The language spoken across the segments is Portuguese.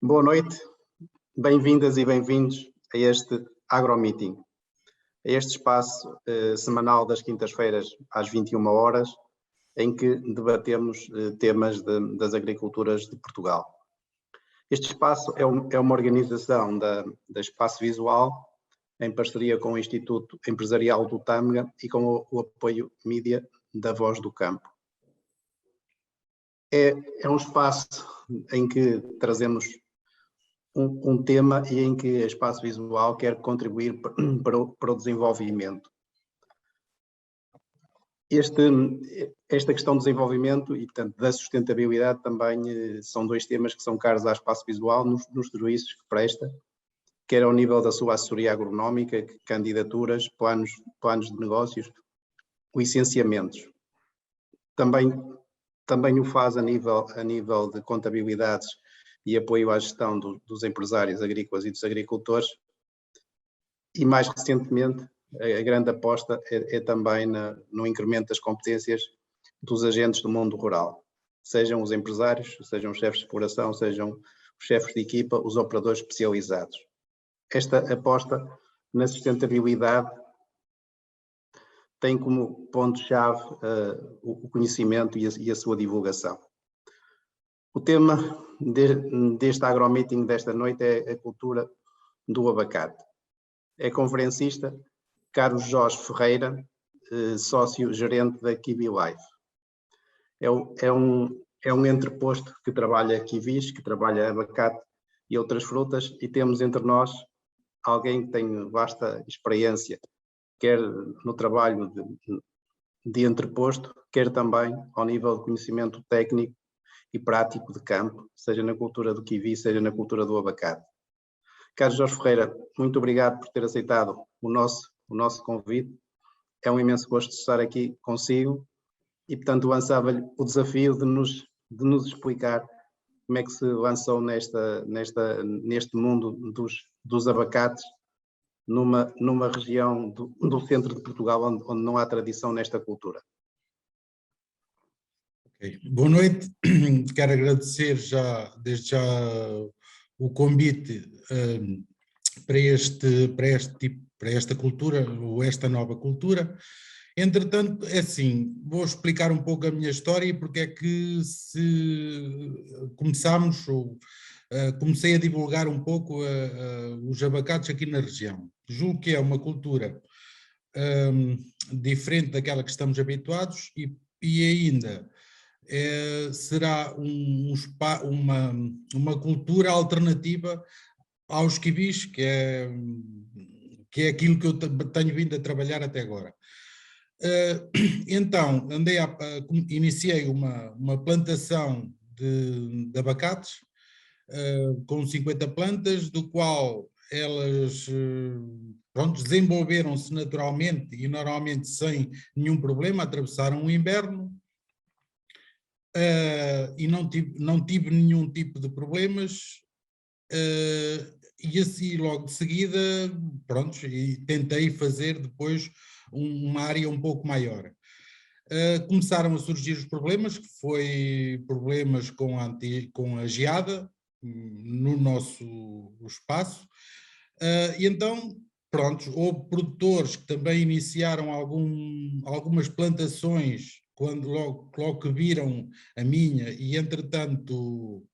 Boa noite, bem-vindas e bem-vindos a este AgroMeeting, a este espaço semanal das quintas-feiras às 21 horas, em que debatemos temas das agriculturas de Portugal. Este espaço é uma organização da Espaço Visual, em parceria com o Instituto Empresarial do Tâmega e com o apoio mídia da Voz do Campo. É um espaço em que trazemos um tema e em que a Espaço Visual quer contribuir para o desenvolvimento. Esta questão do desenvolvimento e, portanto, da sustentabilidade também são dois temas que são caros à Espaço Visual nos serviços que presta, quer ao nível da sua assessoria agronómica, candidaturas, planos de negócios, licenciamentos. Também o faz a nível de contabilidades e apoio à gestão dos empresários agrícolas e dos agricultores. E mais recentemente, a grande aposta é também no incremento das competências dos agentes do mundo rural, sejam os empresários, sejam os chefes de exploração, sejam os chefes de equipa, os operadores especializados. Esta aposta na sustentabilidade tem como ponto-chave o conhecimento e a sua divulgação. O tema deste AgroMeeting desta noite é a cultura do abacate. É conferencista Carlos Jorge Ferreira, sócio-gerente da Kiwi Life. É um entreposto que trabalha kiwis, que trabalha abacate e outras frutas, e temos entre nós alguém que tem vasta experiência, quer no trabalho de entreposto, quer também ao nível de conhecimento técnico e prático de campo, seja na cultura do kiwi, seja na cultura do abacate. Carlos Jorge Ferreira, muito obrigado por ter aceitado o nosso convite. É um imenso gosto de estar aqui consigo e, portanto, lançava-lhe o desafio de nos explicar como é que se lançou neste mundo dos abacates, numa região do centro de Portugal onde não há tradição nesta cultura. Okay. Boa noite, quero agradecer desde já o convite para esta cultura, ou esta nova cultura. Entretanto, é assim, vou explicar um pouco a minha história e porque é que comecei a divulgar um pouco os abacates aqui na região. Julgo que é uma cultura diferente daquela que estamos habituados e ainda será uma cultura alternativa aos kiwis, que é aquilo que eu tenho vindo a trabalhar até agora. Então, iniciei uma plantação de abacates com 50 plantas, do qual elas desenvolveram-se naturalmente e normalmente sem nenhum problema, atravessaram o inverno. E não tive nenhum tipo de problemas, e assim logo de seguida, e tentei fazer depois uma área um pouco maior. Começaram a surgir os problemas, que foi problemas com a geada no nosso espaço, e então, houve produtores que também iniciaram algumas plantações quando logo que viram a minha e, entretanto,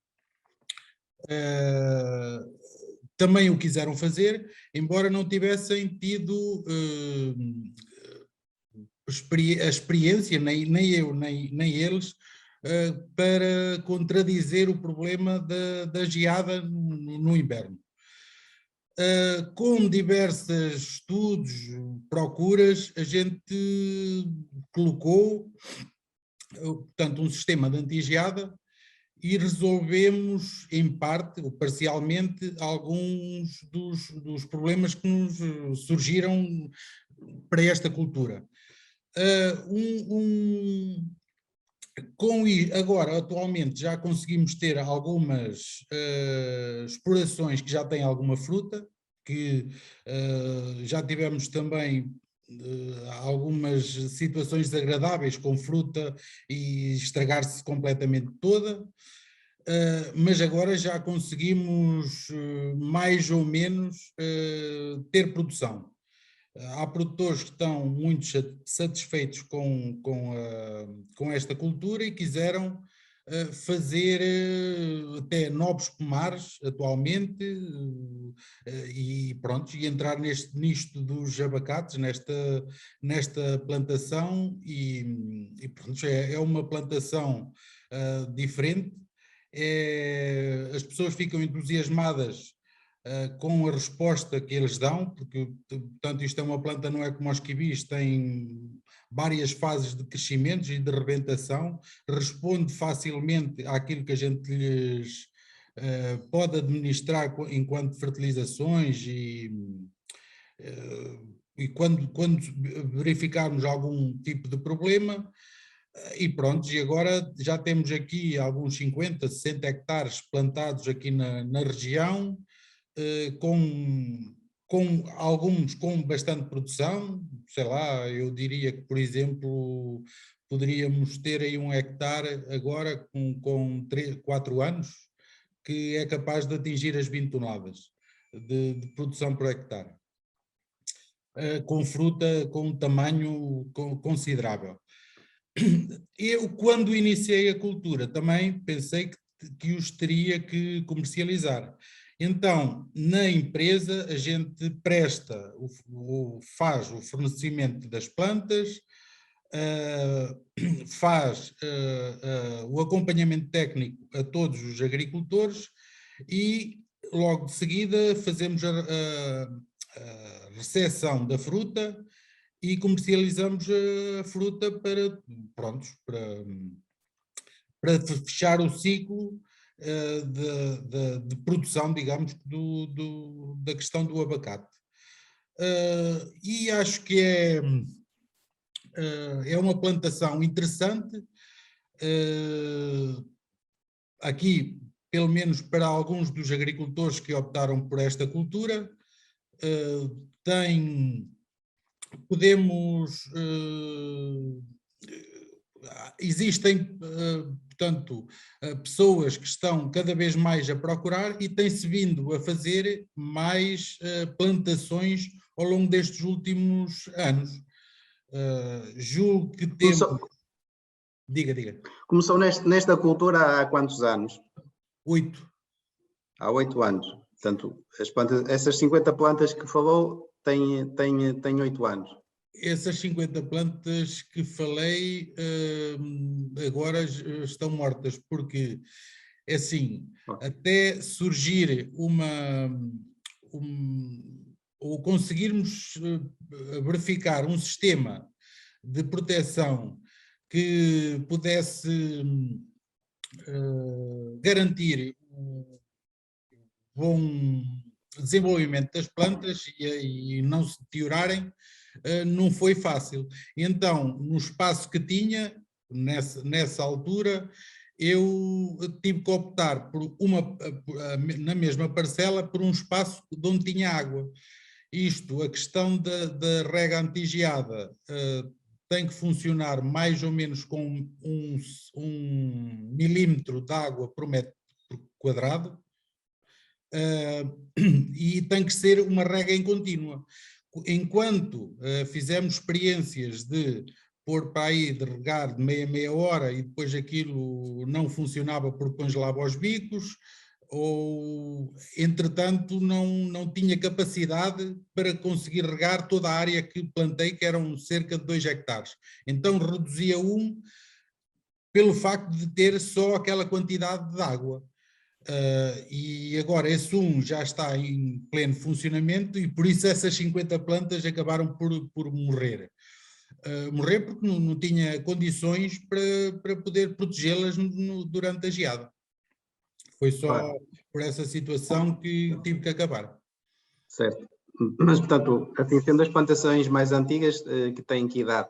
também o quiseram fazer, embora não tivessem tido a experiência, nem eu, nem eles, para contradizer o problema da geada no inverno. Com diversos estudos, procuras, a gente colocou, portanto, um sistema de anti-geada e resolvemos, em parte ou parcialmente, alguns dos problemas que nos surgiram para esta cultura. Agora, atualmente, já conseguimos ter algumas explorações que já têm alguma fruta, que já tivemos também algumas situações desagradáveis com fruta e estragar-se completamente toda. mas agora já conseguimos mais ou menos ter produção. Há produtores que estão muito satisfeitos com esta cultura e quiseram fazer até novos pomares atualmente e pronto, e entrar nisto dos abacates, nesta plantação e pronto, é uma plantação diferente. As pessoas ficam entusiasmadas com a resposta que eles dão, porque, portanto, isto é uma planta, não é como os quibis, tem várias fases de crescimento e de rebentação, responde facilmente àquilo que a gente lhes pode administrar enquanto fertilizações e quando verificarmos algum tipo de problema, e pronto, e agora já temos aqui alguns 50, 60 hectares plantados aqui na região, com alguns com bastante produção, sei lá, eu diria que, por exemplo, poderíamos ter aí 1 hectare agora com 4 anos, que é capaz de atingir as 20 toneladas de produção por hectare, com fruta com um tamanho considerável. Eu, quando iniciei a cultura, também pensei que os teria que comercializar. Então, na empresa, a gente faz o fornecimento das plantas, faz o acompanhamento técnico a todos os agricultores e, logo de seguida, fazemos a recepção da fruta e comercializamos a fruta para fechar o ciclo de produção, digamos, da questão do abacate. E acho que é uma plantação interessante, aqui, pelo menos para alguns dos agricultores que optaram por esta cultura, existem, portanto, pessoas que estão cada vez mais a procurar e tem-se vindo a fazer mais plantações ao longo destes últimos anos. Julgo que temos... Diga. Começou nesta cultura há quantos anos? 8. Há 8 anos. Portanto, essas 50 plantas que falou têm 8 anos. Essas 50 plantas que falei agora estão mortas, porque, é assim, até surgir ou conseguirmos verificar um sistema de proteção que pudesse garantir o bom desenvolvimento das plantas e não se deteriorarem, não foi fácil. Então, no espaço que tinha, nessa altura, eu tive que optar na mesma parcela por um espaço de onde tinha água. A questão da rega antigeada tem que funcionar mais ou menos com 1 milímetro de água por metro quadrado, e tem que ser uma rega em contínua. Enquanto fizemos experiências de pôr para aí, de regar de meia hora e depois aquilo não funcionava porque congelava os bicos, ou entretanto não tinha capacidade para conseguir regar toda a área que plantei, que eram cerca de 2 hectares. Então reduzia pelo facto de ter só aquela quantidade de água. E agora esse já está em pleno funcionamento e por isso essas 50 plantas acabaram por morrer. Morrer porque não tinha condições para poder protegê-las durante a geada. Foi só por essa situação que tive que acabar. Certo. Mas, portanto, assim, sendo as plantações mais antigas, que têm que idade?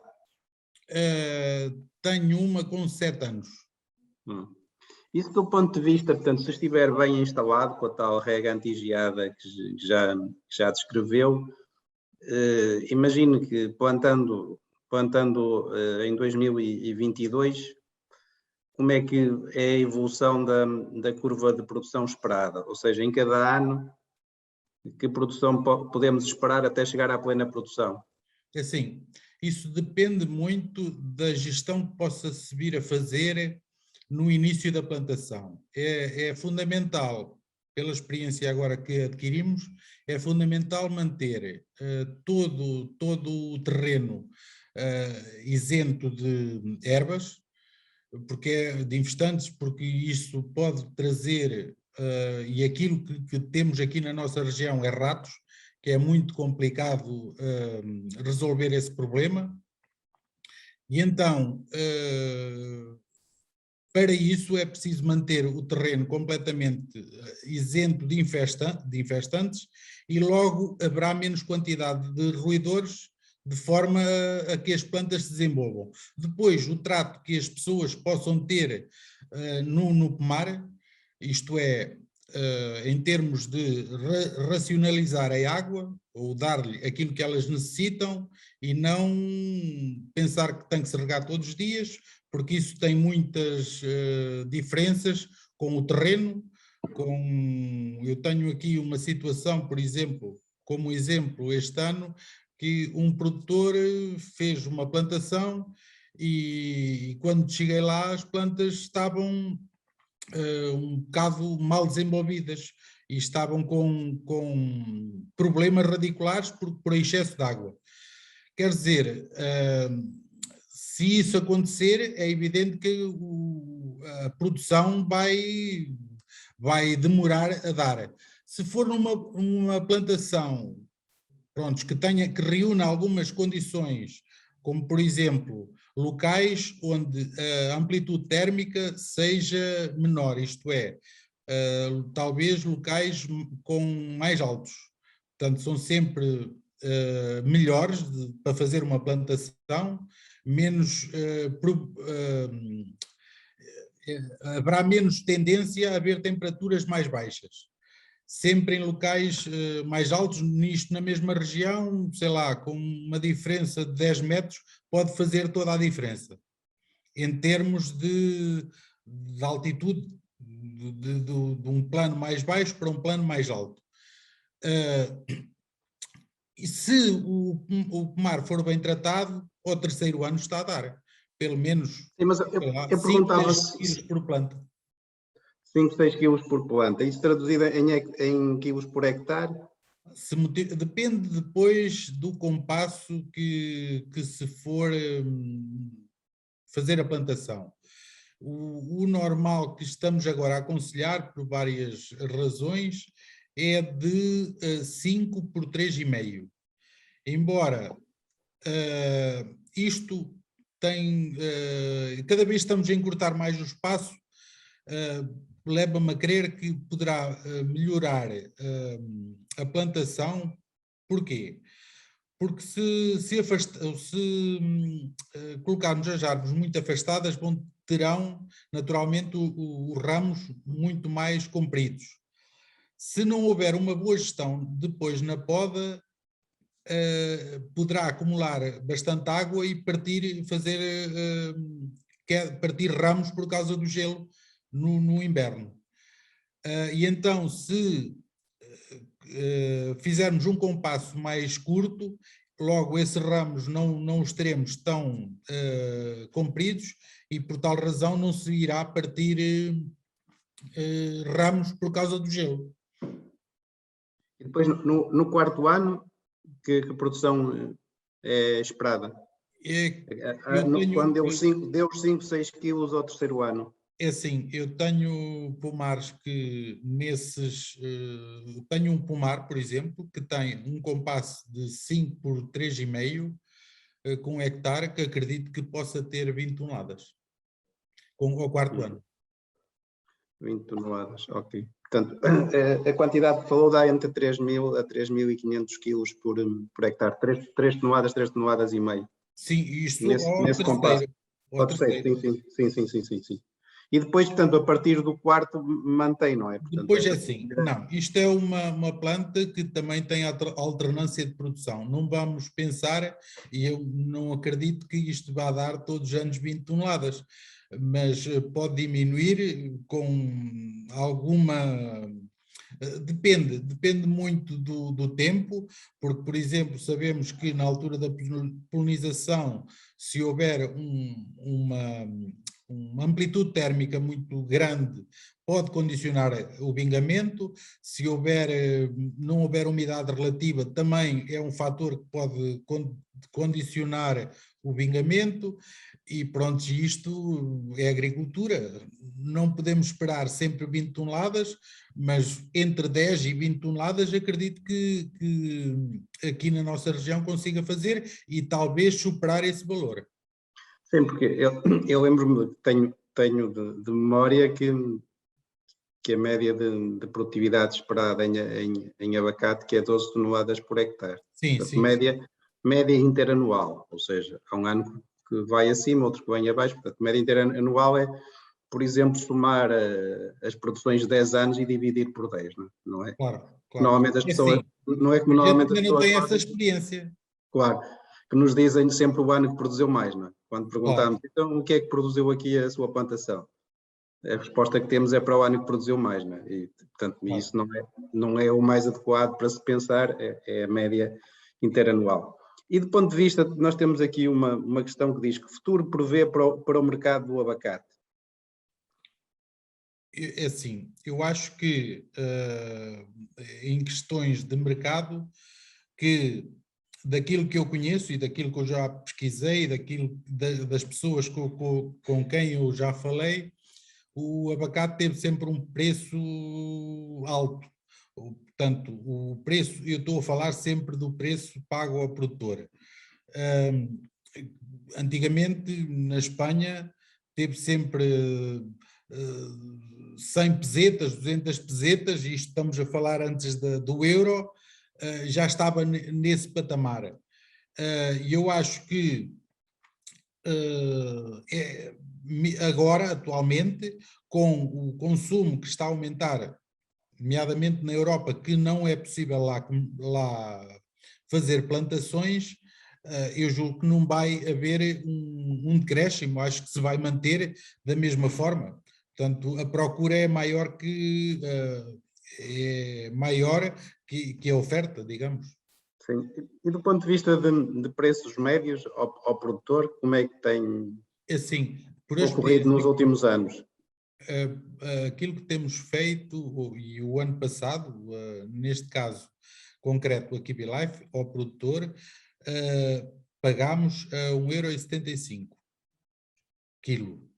Tenho uma com 7 anos. Isso do ponto de vista, portanto, se estiver bem instalado com a tal rega antigeada que já descreveu, imagino que plantando em 2022, como é que é a evolução da curva de produção esperada? Ou seja, em cada ano, que produção podemos esperar até chegar à plena produção? Assim, isso depende muito da gestão que possa-se vir a fazer no início da plantação. É fundamental, pela experiência agora que adquirimos, é fundamental manter todo o terreno isento de ervas, de infestantes, porque isso pode trazer, e aquilo que temos aqui na nossa região é ratos, que é muito complicado resolver esse problema. E então, para isso é preciso manter o terreno completamente isento de infestantes e logo haverá menos quantidade de roedores, de forma a que as plantas se desenvolvam. Depois, o trato que as pessoas possam ter no pomar, isto é, em termos de racionalizar a água, ou dar-lhe aquilo que elas necessitam, e não pensar que tem que se regar todos os dias, porque isso tem muitas diferenças com o terreno. Eu tenho aqui uma situação, por exemplo, como exemplo este ano, que um produtor fez uma plantação e quando cheguei lá as plantas estavam um bocado mal desenvolvidas e estavam com problemas radiculares por excesso de água. Quer dizer, se isso acontecer, é evidente que a produção vai demorar a dar. Se for uma plantação, pronto, que reúna algumas condições, como por exemplo, locais onde a amplitude térmica seja menor, isto é, talvez locais com mais altos. Portanto, são sempre melhores para fazer uma plantação, menos haverá menos tendência a haver temperaturas mais baixas. Sempre em locais mais altos, nisto na mesma região, sei lá, com uma diferença de 10 metros, pode fazer toda a diferença. Em termos de altitude, de um plano mais baixo para um plano mais alto. E se o pomar for bem tratado, ao terceiro ano está a dar, pelo menos Sim, mas eu 5, perguntava 6 quilos por planta. 5, 6 quilos por planta. Isso traduzido em quilos por hectare? Depende depois do compasso que se for fazer a plantação. O normal que estamos agora a aconselhar, por várias razões, é de 5 por 3,5. Embora isto tem, cada vez estamos a encurtar mais o espaço, leva-me a crer que poderá melhorar a plantação. Porquê? Porque se colocarmos as árvores muito afastadas, terão naturalmente os ramos muito mais compridos. Se não houver uma boa gestão depois na poda, poderá acumular bastante água e partir ramos por causa do gelo no inverno. E então, se fizermos um compasso mais curto, logo esses ramos não os teremos tão compridos e por tal razão não se irá partir ramos por causa do gelo. E depois no quarto ano, que produção é esperada? Quando deu os 5, 6 quilos ao terceiro ano? É assim, eu tenho pomares que tenho um pomar, por exemplo, que tem um compasso de 5 por 3,5 com 1 hectare, que acredito que possa ter 20 toneladas ao quarto ano. 20 toneladas, ok. Portanto, a quantidade que falou dá entre 3.000 a 3.500 quilos por hectare. 3 toneladas e meio. Sim, isto nesse compasso. ao terceiro. Sim. E depois, portanto, a partir do quarto mantém, não é? Portanto, Depois é assim, não, isto é uma planta que também tem alternância de produção. Não vamos pensar, e eu não acredito que isto vá dar todos os anos 20 toneladas, mas pode diminuir com alguma... Depende muito do tempo, porque, por exemplo, sabemos que na altura da polinização, se houver uma amplitude térmica muito grande, pode condicionar o vingamento. Se não houver umidade relativa, também é um fator que pode condicionar o vingamento. E pronto, isto é agricultura. Não podemos esperar sempre 20 toneladas, mas entre 10 e 20 toneladas acredito que aqui na nossa região consiga fazer e talvez superar esse valor. Sim, porque eu lembro-me, tenho de memória que a média de produtividade esperada em abacate que é 12 toneladas por hectare. Sim, Portanto, sim. média interanual, ou seja, há um ano que vai acima, outro que vem abaixo. Portanto, média interanual é, por exemplo, somar as produções de 10 anos e dividir por 10, não é? Claro, claro. Normalmente as pessoas, Sim, não é como a gente normalmente as ainda não pessoas tem essa fazem, experiência. claro, que nos dizem sempre o ano que produziu mais, não é? Quando perguntamos, Claro. então o que é que produziu aqui a sua plantação? A resposta que temos é para o ano que produziu mais, não é? E, portanto, Claro. isso não é o mais adequado para se pensar, é a média interanual. E do ponto de vista, nós temos aqui uma questão que diz que futuro prevê para o mercado do abacate. É assim, eu acho que em questões de mercado, que daquilo que eu conheço e daquilo que eu já pesquisei, das pessoas com quem eu já falei, o abacate teve sempre um preço alto. Portanto, o preço, eu estou a falar sempre do preço pago ao produtor. Antigamente, na Espanha, teve sempre 100 pesetas, 200 pesetas, e estamos a falar antes do euro, já estava nesse patamar. E eu acho que agora, atualmente, com o consumo que está a aumentar, nomeadamente na Europa, que não é possível lá fazer plantações, eu julgo que não vai haver um decréscimo, acho que se vai manter da mesma forma. Portanto, a procura é maior que a oferta, digamos. Sim. E do ponto de vista de preços médios ao produtor, como é que tem Assim, por ocorrido nos experiência, últimos anos? aquilo que temos feito, e o ano passado, neste caso concreto, aqui BeLife, ao produtor, pagámos a 1,75 € quilo.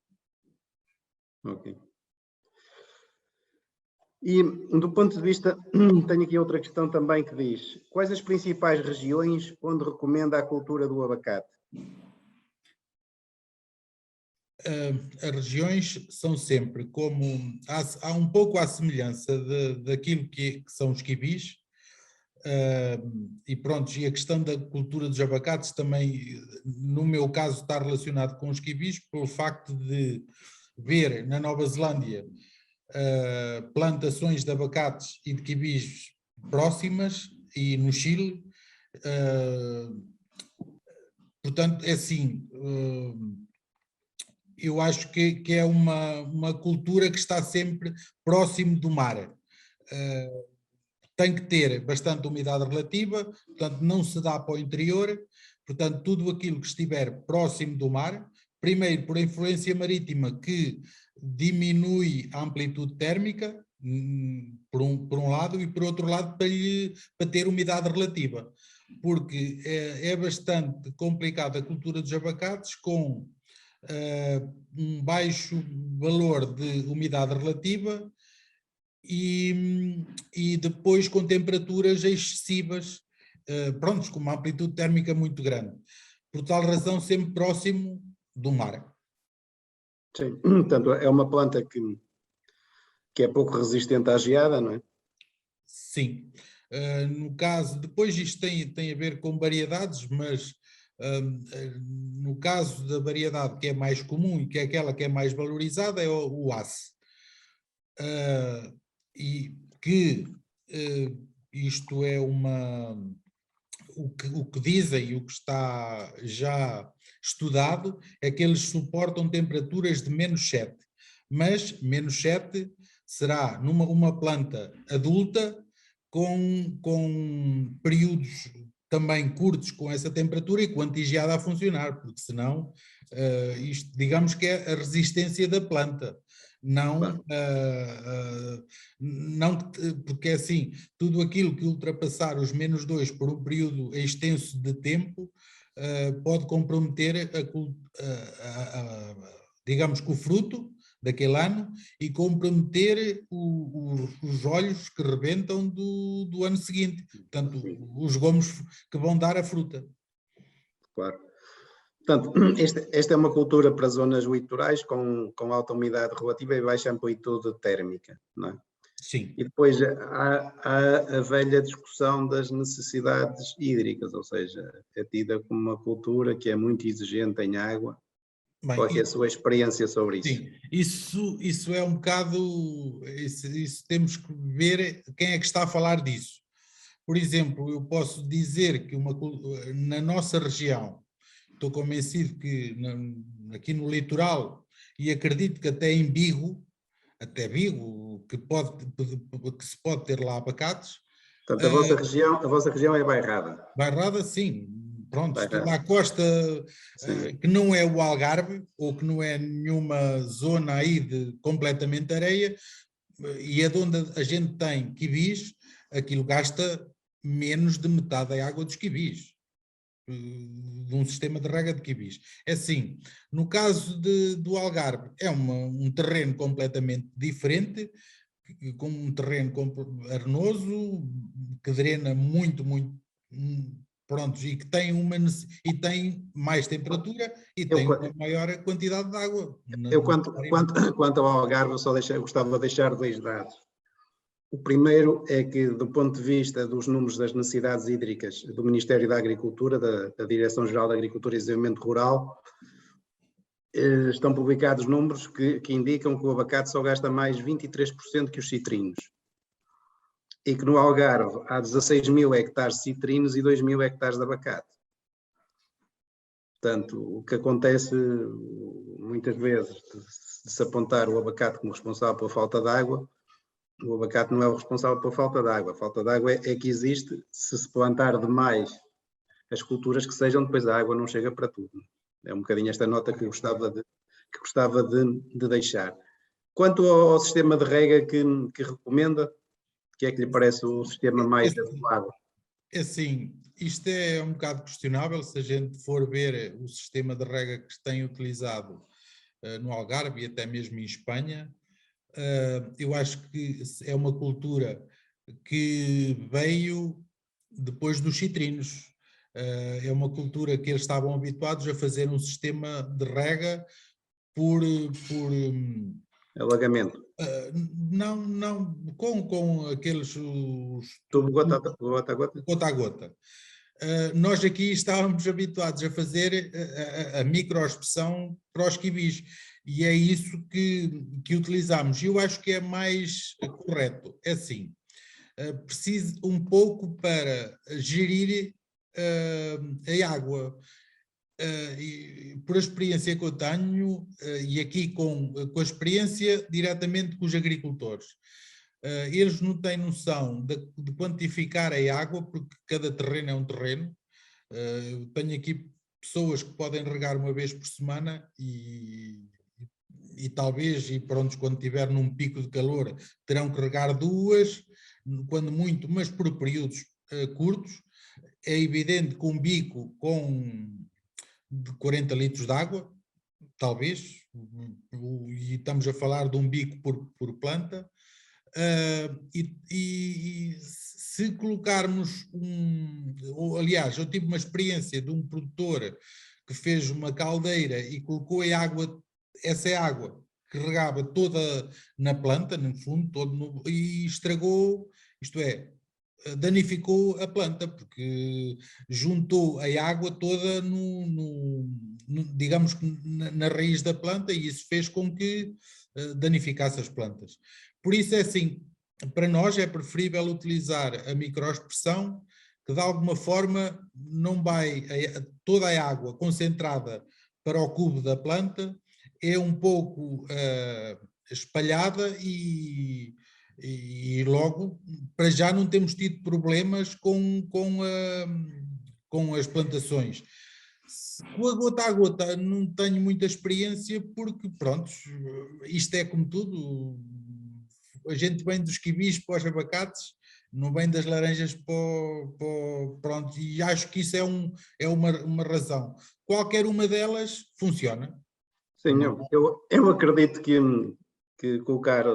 Ok. E do ponto de vista, tenho aqui outra questão também que diz, quais as principais regiões onde recomenda a cultura do abacate? As regiões são sempre como, há um pouco à semelhança daquilo que são os quibis, e pronto, e a questão da cultura dos abacates também, no meu caso, está relacionado com os quibis, pelo facto de ver na Nova Zelândia plantações de abacates e de quibis próximas, e no Chile, portanto, é assim, eu acho que é uma cultura que está sempre próximo do mar. Tem que ter bastante umidade relativa, portanto não se dá para o interior, portanto tudo aquilo que estiver próximo do mar, primeiro por influência marítima que diminui a amplitude térmica, por um lado, e por outro lado para ter umidade relativa, porque é bastante complicado a cultura dos abacates com um baixo valor de umidade relativa e depois com temperaturas excessivas, prontos, com uma amplitude térmica muito grande. Por tal razão, sempre próximo do mar. Sim, portanto, é uma planta que é pouco resistente à geada, não é? Sim. No caso, depois isto tem a ver com variedades, mas No caso da variedade que é mais comum e que é aquela que é mais valorizada é o Ace. E que isto é o que dizem e o que está já estudado é que eles suportam temperaturas de -7, mas -7 será uma planta adulta com períodos também curtos com essa temperatura e com a antigeada a funcionar, porque senão isto digamos que é a resistência da planta. Não, não porque é assim, tudo aquilo que ultrapassar os -2 por um período extenso de tempo pode comprometer digamos que o fruto daquele ano e comprometer os olhos que rebentam do ano seguinte, portanto, os gomos que vão dar a fruta. Claro. Portanto, esta é uma cultura para zonas litorais com alta umidade relativa e baixa amplitude térmica, não é? Sim. E depois há a velha discussão das necessidades hídricas, ou seja, é tida como uma cultura que é muito exigente em água. Bem, qual é a sua experiência sobre isso? Sim, isso é um bocado, isso temos que ver quem é que está a falar disso. Por exemplo, eu posso dizer que na nossa região, estou convencido que aqui no litoral, e acredito que até em Vigo, que se pode ter lá abacates. Portanto, a vossa região é Bairrada. Bairrada, sim. Pronto, Bairrada. toda a costa que não é o Algarve, ou que não é nenhuma zona aí de completamente areia, e é de onde a gente tem quibis, aquilo gasta menos de metade da água dos quibis, de um sistema de rega de quibis. É assim, no caso do Algarve, é um terreno completamente diferente, com um terreno arenoso, que drena muito, prontos, e que tem mais temperatura e tem uma maior quantidade de água. Quanto ao Algarve, eu gostava de deixar 2 dados. O primeiro é que, do ponto de vista dos números das necessidades hídricas do Ministério da Agricultura, da Direção-Geral da Agricultura e Desenvolvimento Rural, estão publicados números que indicam que o abacate só gasta mais 23% que os citrinos. E que no Algarve há 16.000 hectares de citrinos e 2.000 hectares de abacate. Portanto, o que acontece muitas vezes de se apontar o abacate como responsável pela falta de água, o abacate não é o responsável pela falta de água. A falta de água é que existe se plantar demais as culturas que sejam, depois a água não chega para tudo. É um bocadinho esta nota que gostava de deixar. Quanto ao sistema de rega que recomenda, que é que lhe parece o sistema mais adequado? É assim, isto é um bocado questionável se a gente for ver o sistema de rega que se tem utilizado no Algarve e até mesmo em Espanha. Eu acho que é uma cultura que veio depois dos citrinos. É uma cultura que eles estavam habituados a fazer um sistema de rega por alagamento. Não, com aqueles... Tubo gota a gota. Nós aqui estávamos habituados a fazer a microexpressão para os quibis, e é isso que utilizamos. E eu acho que é mais correto. É assim, preciso um pouco para gerir a água. E por a experiência que eu tenho, e aqui com a experiência diretamente com os agricultores, eles não têm noção de quantificar a água, porque cada terreno é um terreno. Eu tenho aqui pessoas que podem regar uma vez por semana e talvez, e pronto, quando estiver num pico de calor, terão que regar 2, quando muito, mas por períodos curtos. É evidente que um bico de 40 litros de água, talvez, e estamos a falar de um bico por planta, e se colocarmos aliás, eu tive uma experiência de um produtor que fez uma caldeira e colocou essa água que regava toda na planta, no fundo, e estragou, isto é, danificou a planta, porque juntou a água toda digamos que na raiz da planta, e isso fez com que danificasse as plantas. Por isso é assim, para nós é preferível utilizar a microexpressão, que de alguma forma não vai, toda a água concentrada para o cubo da planta é um pouco espalhada e logo, para já não temos tido problemas com as plantações. Com a gota a gota não tenho muita experiência porque, pronto, isto é como tudo, a gente vem dos quibis para os abacates, não vem das laranjas pronto, e acho que isso é uma razão. Qualquer uma delas funciona. Sim, eu acredito que colocar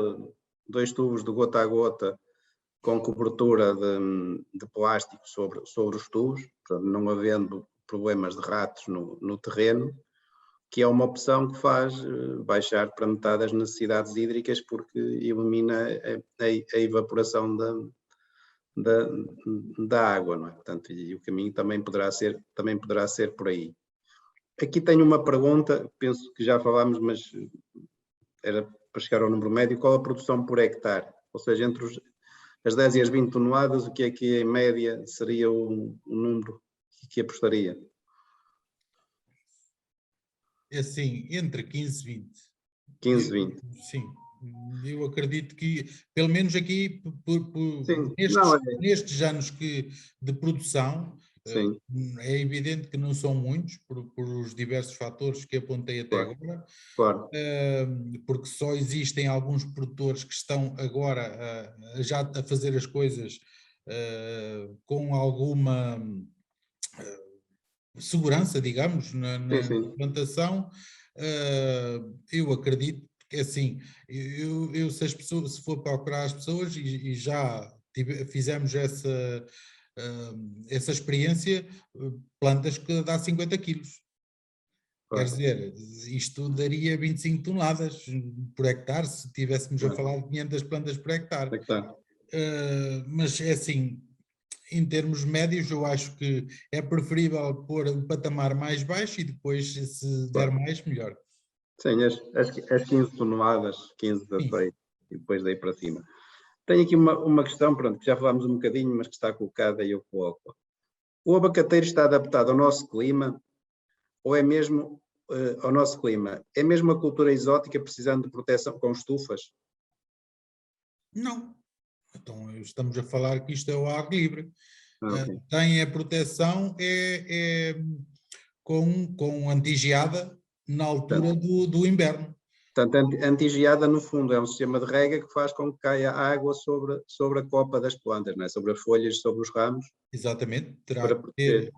2 tubos de gota a gota com cobertura de plástico sobre os tubos, não havendo problemas de ratos no terreno, que é uma opção que faz baixar para metade as necessidades hídricas, porque elimina a evaporação da água, não é? Portanto, e o caminho também poderá ser por aí. Aqui tenho uma pergunta, penso que já falámos, mas era para chegar ao número médio. Qual a produção por hectare? Ou seja, entre as 10 e as 20 toneladas, o que é que em média seria o número que apostaria? É assim, entre 15 e 20. 15, 20. Sim, eu acredito que, pelo menos aqui, Sim, não, nestes anos de produção, sim, é evidente que não são muitos, por os diversos fatores que apontei até claro, agora, claro. porque só existem alguns produtores que estão agora já a fazer as coisas com alguma segurança, digamos, Sim, na sim, plantação. Eu acredito que assim, se as pessoas, se for procurar as pessoas e já fizemos essa experiência, plantas que dá 50 quilos. Quer claro, dizer, isto daria 25 toneladas por hectare, se estivéssemos a claro. falar de 500 plantas por hectare. Hectare. Mas é assim, em termos médios, eu acho que é preferível pôr um patamar mais baixo e depois, se der Claro. mais, melhor. Sim, as 15 toneladas, 15, Sim. 16, e depois daí para cima. Tenho aqui uma questão, pronto, que já falámos um bocadinho, mas que está colocada e eu coloco. O abacateiro está adaptado ao nosso clima ou é mesmo ao nosso clima? É mesmo uma cultura exótica precisando de proteção com estufas? Não. Então, estamos a falar que isto é o ar livre. Ok. Tem a proteção com antigeada na altura Portanto, do inverno. a antigeada, no fundo, é um sistema de rega que faz com que caia água sobre a copa das plantas, não é? Sobre as folhas, sobre os ramos, Exatamente. Terá para que proteger. ter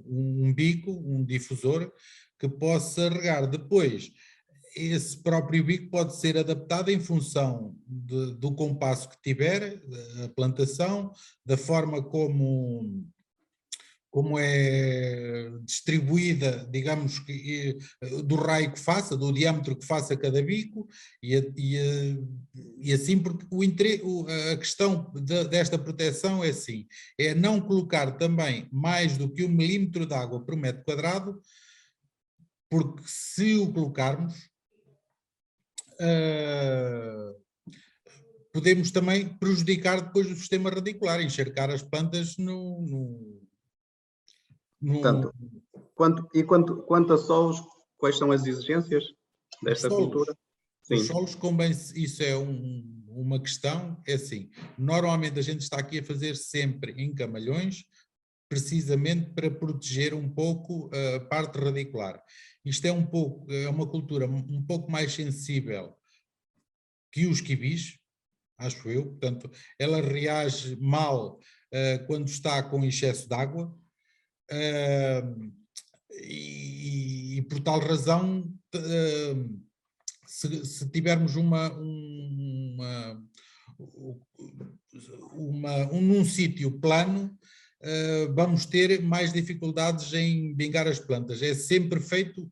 um bico, um difusor, que possa regar. Depois, esse próprio bico pode ser adaptado em função do compasso que tiver, a plantação, da forma como é distribuída, digamos, do raio que faça, do diâmetro que faça cada bico, e assim, porque a questão desta proteção é assim, é não colocar também mais do que 1 milímetro de água por metro quadrado, porque se o colocarmos, podemos também prejudicar depois o sistema radicular, encharcar as plantas Portanto, quanto a solos, quais são as exigências os desta solos. cultura? Os Sim, solos convém, isso é uma questão, é assim, normalmente a gente está aqui a fazer sempre em camalhões, precisamente para proteger um pouco a parte radicular. Isto é uma cultura um pouco mais sensível que os quibis, acho eu, portanto, ela reage mal quando está com excesso de água, e por tal razão, se tivermos num sítio plano, vamos ter mais dificuldades em vingar as plantas. É sempre feito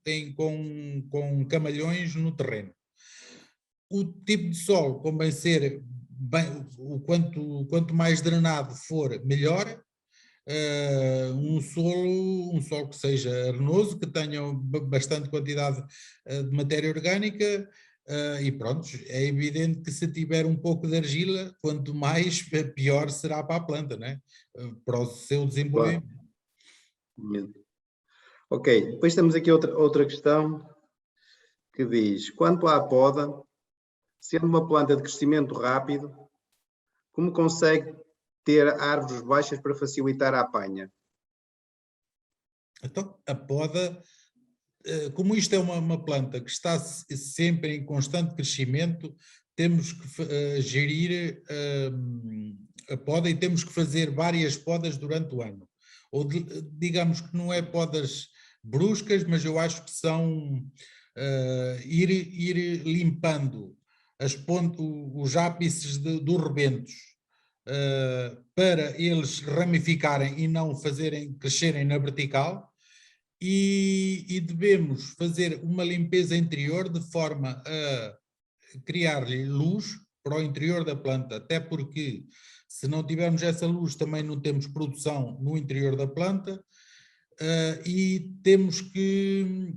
com camalhões no terreno. O tipo de solo convém ser quanto mais drenado for, melhor. Um solo que seja arenoso, que tenha bastante quantidade de matéria orgânica, e pronto, é evidente que se tiver um pouco de argila, quanto mais, pior será para a planta, né? Para o seu desenvolvimento. Claro. Ok, depois temos aqui outra questão que diz, quanto à poda, sendo uma planta de crescimento rápido, como consegue ter árvores baixas para facilitar a apanha? Então, a poda, como isto é uma planta que está sempre em constante crescimento, temos que gerir a poda e temos que fazer várias podas durante o ano. Ou digamos que não é podas bruscas, mas eu acho que são ir limpando os ápices dos rebentos, para eles ramificarem e não crescerem na vertical. E devemos fazer uma limpeza interior de forma a criar-lhe luz para o interior da planta, até porque se não tivermos essa luz também não temos produção no interior da planta, e temos que,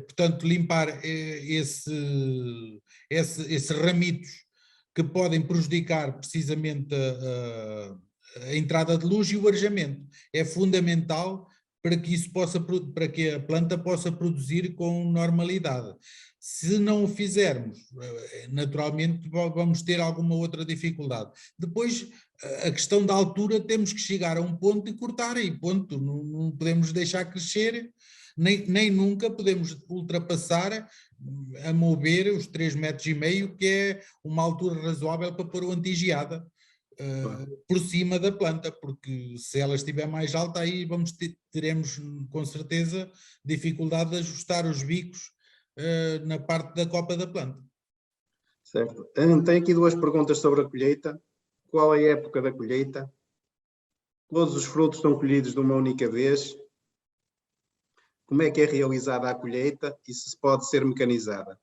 portanto, limpar esses ramitos que podem prejudicar precisamente a entrada de luz e o arejamento. É fundamental para para que a planta possa produzir com normalidade. Se não o fizermos, naturalmente vamos ter alguma outra dificuldade. Depois, a questão da altura, temos que chegar a um ponto e cortar, e ponto, não podemos deixar crescer, nem nunca podemos ultrapassar, a meu ver, os 3,5 metros, que é uma altura razoável para pôr o anti-geada. Por cima da planta, porque se ela estiver mais alta, aí teremos com certeza dificuldade de ajustar os bicos na parte da copa da planta. Certo. Tenho aqui duas perguntas sobre a colheita. Qual é a época da colheita? Todos os frutos são colhidos de uma única vez? Como é que é realizada a colheita e se pode ser mecanizada?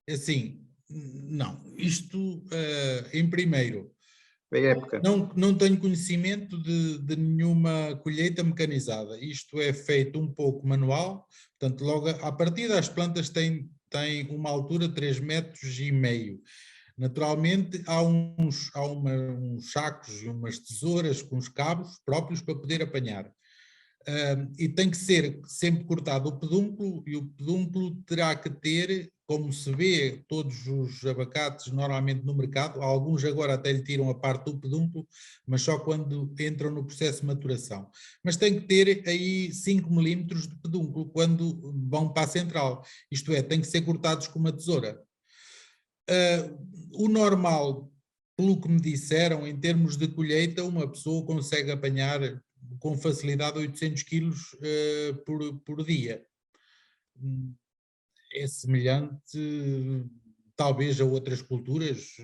Assim, não. Isto, em primeiro, A época. não tenho conhecimento de nenhuma colheita mecanizada. Isto é feito um pouco manual, portanto, logo à partida as plantas têm uma altura de 3,5 metros. Naturalmente, há uns sacos e umas tesouras com os cabos próprios para poder apanhar. E tem que ser sempre cortado o pedúnculo, e o pedúnculo terá que ter, como se vê todos os abacates normalmente no mercado, alguns agora até lhe tiram a parte do pedúnculo, mas só quando entram no processo de maturação. Mas tem que ter aí 5 milímetros de pedúnculo quando vão para a central, isto é, tem que ser cortados com uma tesoura. O normal, pelo que me disseram, em termos de colheita, uma pessoa consegue apanhar com facilidade 800 quilos por dia. É semelhante, talvez, a outras culturas,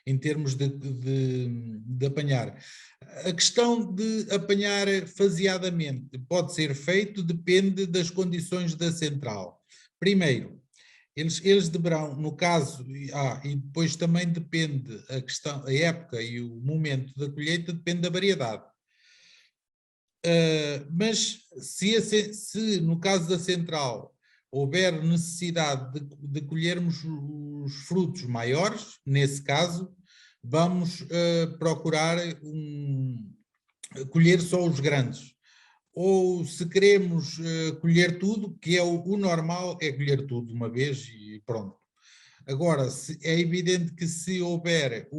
em termos de apanhar. A questão de apanhar faseadamente pode ser feito, depende das condições da central. Primeiro, eles deverão, no caso, e depois também depende a época e o momento da colheita, depende da variedade. Mas se no caso da central houver necessidade de colhermos os frutos maiores, nesse caso, vamos procurar colher só os grandes. Ou se queremos colher tudo, que é o normal, é colher tudo de uma vez e pronto. Agora, é evidente que se houver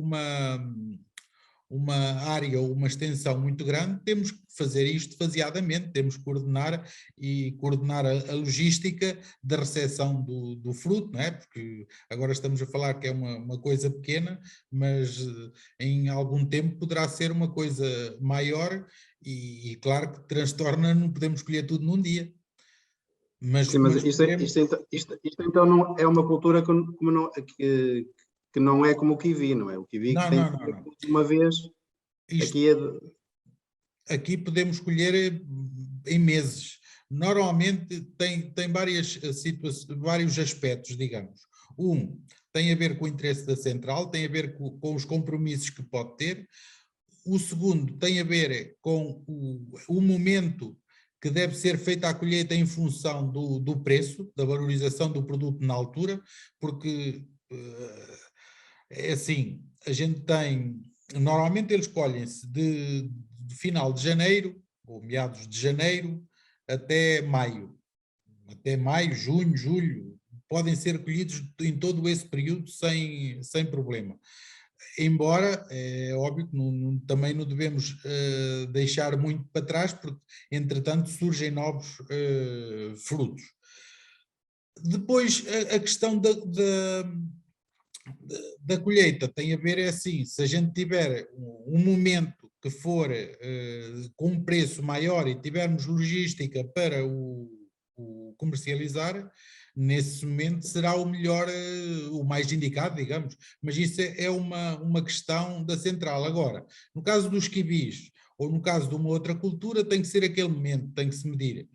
uma área ou uma extensão muito grande, temos que fazer isto faseadamente, temos que coordenar a logística da recepção do fruto, não é? Porque agora estamos a falar que é uma coisa pequena, mas em algum tempo poderá ser uma coisa maior e claro que transtorna, não podemos colher tudo num dia. Sim, mas isto então não é uma cultura que não é como o kiwi, não é? O kiwi que tem que ser de uma vez. Aqui podemos colher em meses. Normalmente tem vários aspectos, digamos. tem a ver com o interesse da central, tem a ver com os compromissos que pode ter. O segundo tem a ver com o momento que deve ser feita a colheita em função do preço, da valorização do produto na altura, porque é assim, a gente tem, normalmente eles colhem-se de final de janeiro, ou meados de janeiro, até maio, junho, julho, podem ser colhidos em todo esse período sem problema. Embora, é óbvio que também não devemos deixar muito para trás, porque, entretanto, surgem novos frutos. Depois, a questão da colheita tem a ver, é assim, se a gente tiver um momento que for com um preço maior e tivermos logística para o comercializar, nesse momento será o melhor, o mais indicado, digamos, mas isso é uma questão da central. Agora, no caso dos kiwis, ou no caso de uma outra cultura, tem que ser aquele momento, tem que se medir.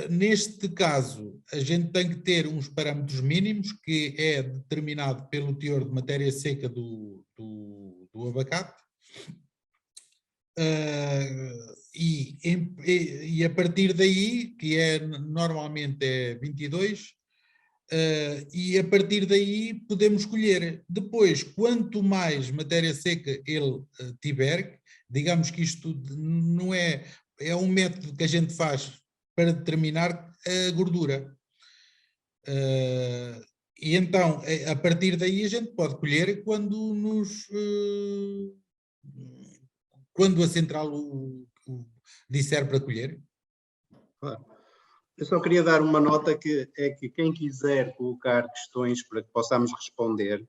Neste caso, a gente tem que ter uns parâmetros mínimos, que é determinado pelo teor de matéria seca do abacate, e a partir daí, que normalmente é 22, e a partir daí podemos colher. Depois, quanto mais matéria seca ele tiver, digamos que isto não é um método que a gente faz para determinar a gordura. E então, a partir daí a gente pode colher quando a central disser para colher. Claro. Eu só queria dar uma nota que é que quem quiser colocar questões para que possamos responder,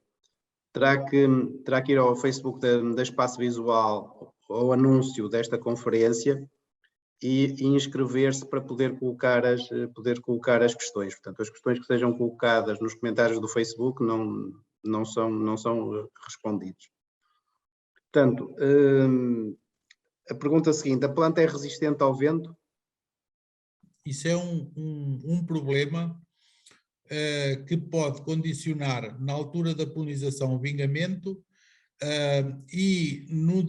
terá que ir ao Facebook da Espaço Visual, ao anúncio desta conferência, e inscrever-se para poder colocar as questões. Portanto, as questões que sejam colocadas nos comentários do Facebook não são respondidas. Portanto, a pergunta seguinte: a planta é resistente ao vento? Isso é um problema que pode condicionar, na altura da polinização, o vingamento, e no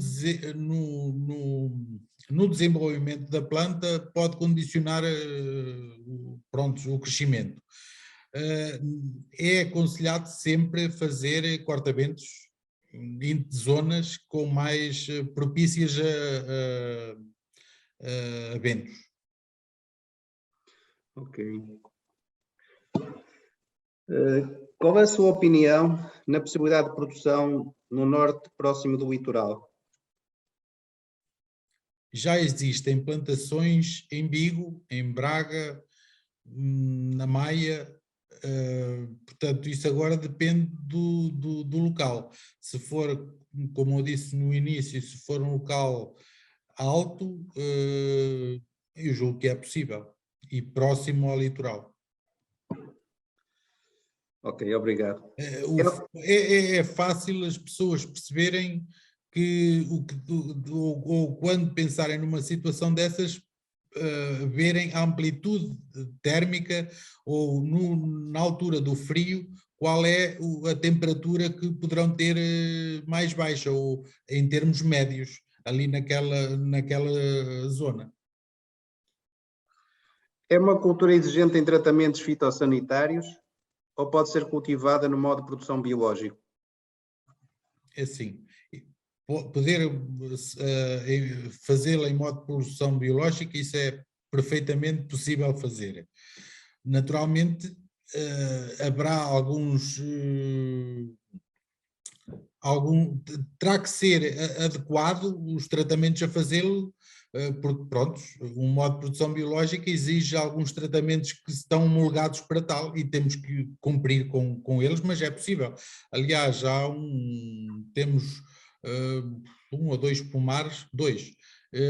desenvolvimento da planta pode condicionar o crescimento. É aconselhado sempre fazer corta-ventos em zonas com mais propícias a ventos. Ok. Qual é a sua opinião na possibilidade de produção no norte próximo do litoral? Já existem plantações em Vigo, em Braga, na Maia, portanto isso agora depende do local. Se for, como eu disse no início, se for um local alto, eu julgo que é possível, e próximo ao litoral. Ok, obrigado. É fácil as pessoas perceberem ou quando pensarem numa situação dessas, verem a amplitude térmica ou na altura do frio, qual é a temperatura que poderão ter mais baixa, ou em termos médios, ali naquela zona. É uma cultura exigente em tratamentos fitossanitários ou pode ser cultivada no modo de produção biológico? É assim, poder fazê-la em modo de produção biológica, isso é perfeitamente possível fazer. Naturalmente, haverá terá que ser adequado os tratamentos a fazê-lo, porque, pronto, um modo de produção biológica exige alguns tratamentos que estão homologados para tal e temos que cumprir com eles, mas é possível. Aliás, temos 1 ou 2 pomares,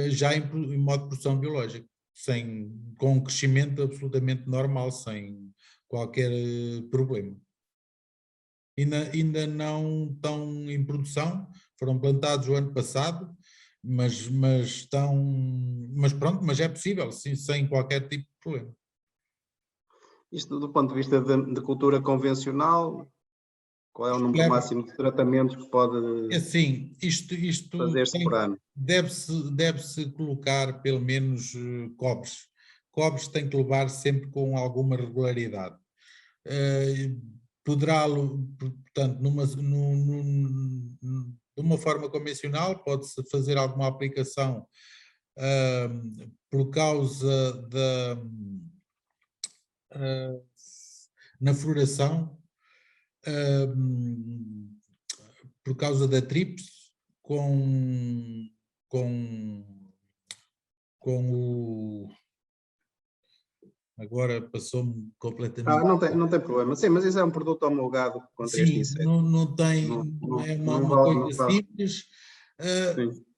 já em modo de produção biológica, com um crescimento absolutamente normal, sem qualquer problema. Ainda não estão em produção, foram plantados o ano passado, mas pronto, mas é possível, sim, sem qualquer tipo de problema. Isto do ponto de vista de cultura convencional, Qual é o número máximo de tratamentos que pode assim, isto fazer-se por ano? deve-se colocar pelo menos cobres. Cobres tem que levar sempre com alguma regularidade. Poderá, portanto, de uma forma convencional, pode-se fazer alguma aplicação por causa da na floração, por causa da trips, com o... Agora passou-me completamente... Não tem problema. Sim, mas isso é um produto homologado contra este Sim, inseto. não é uma coisa simples.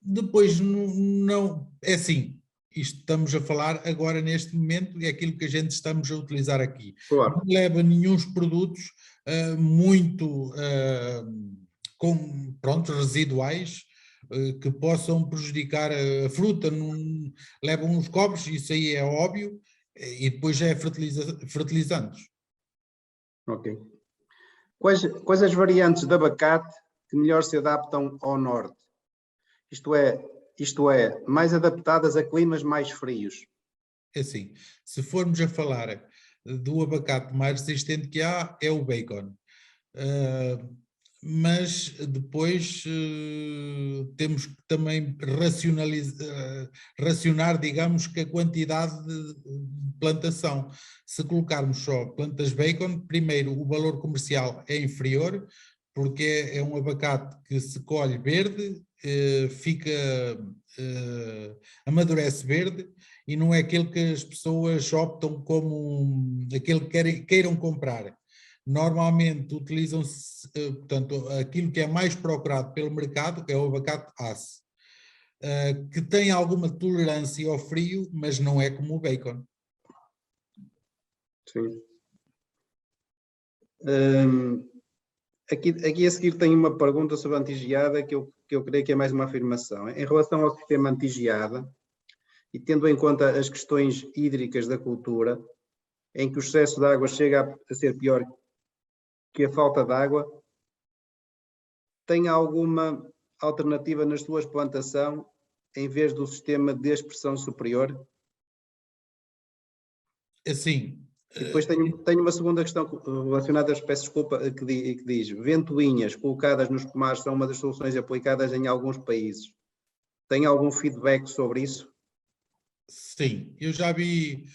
Depois, não, é assim, isto estamos a falar agora neste momento, é aquilo que a gente estamos a utilizar aqui. Claro. Não leva nenhum produtos muito residuais que possam prejudicar a fruta. Levam uns cobres, isso aí é óbvio, e depois já é fertilizantes. Ok. Quais as variantes de abacate que melhor se adaptam ao norte? Isto é, mais adaptadas a climas mais frios. É assim, se formos a falar do abacate mais resistente que há, é o bacon. Mas depois temos que também racionar, digamos, que a quantidade de plantação. Se colocarmos só plantas bacon, primeiro o valor comercial é inferior, porque é um abacate que se colhe verde, amadurece verde, e não é aquele que as pessoas optam como aquele que queiram comprar. Normalmente utilizam-se, portanto, aquilo que é mais procurado pelo mercado é o abacate ACE, que tem alguma tolerância ao frio, mas não é como o bacon. Sim. Aqui a seguir tenho uma pergunta sobre a antigeada que eu creio que é mais uma afirmação. Em relação ao sistema antigeada, e tendo em conta as questões hídricas da cultura, em que o excesso de água chega a ser pior que a falta de água, tem alguma alternativa nas suas plantações em vez do sistema de expressão superior? Assim. E depois tenho uma segunda questão relacionada, peço desculpa, que diz: ventoinhas colocadas nos pomares são uma das soluções aplicadas em alguns países. Tem algum feedback sobre isso? Sim, eu já vi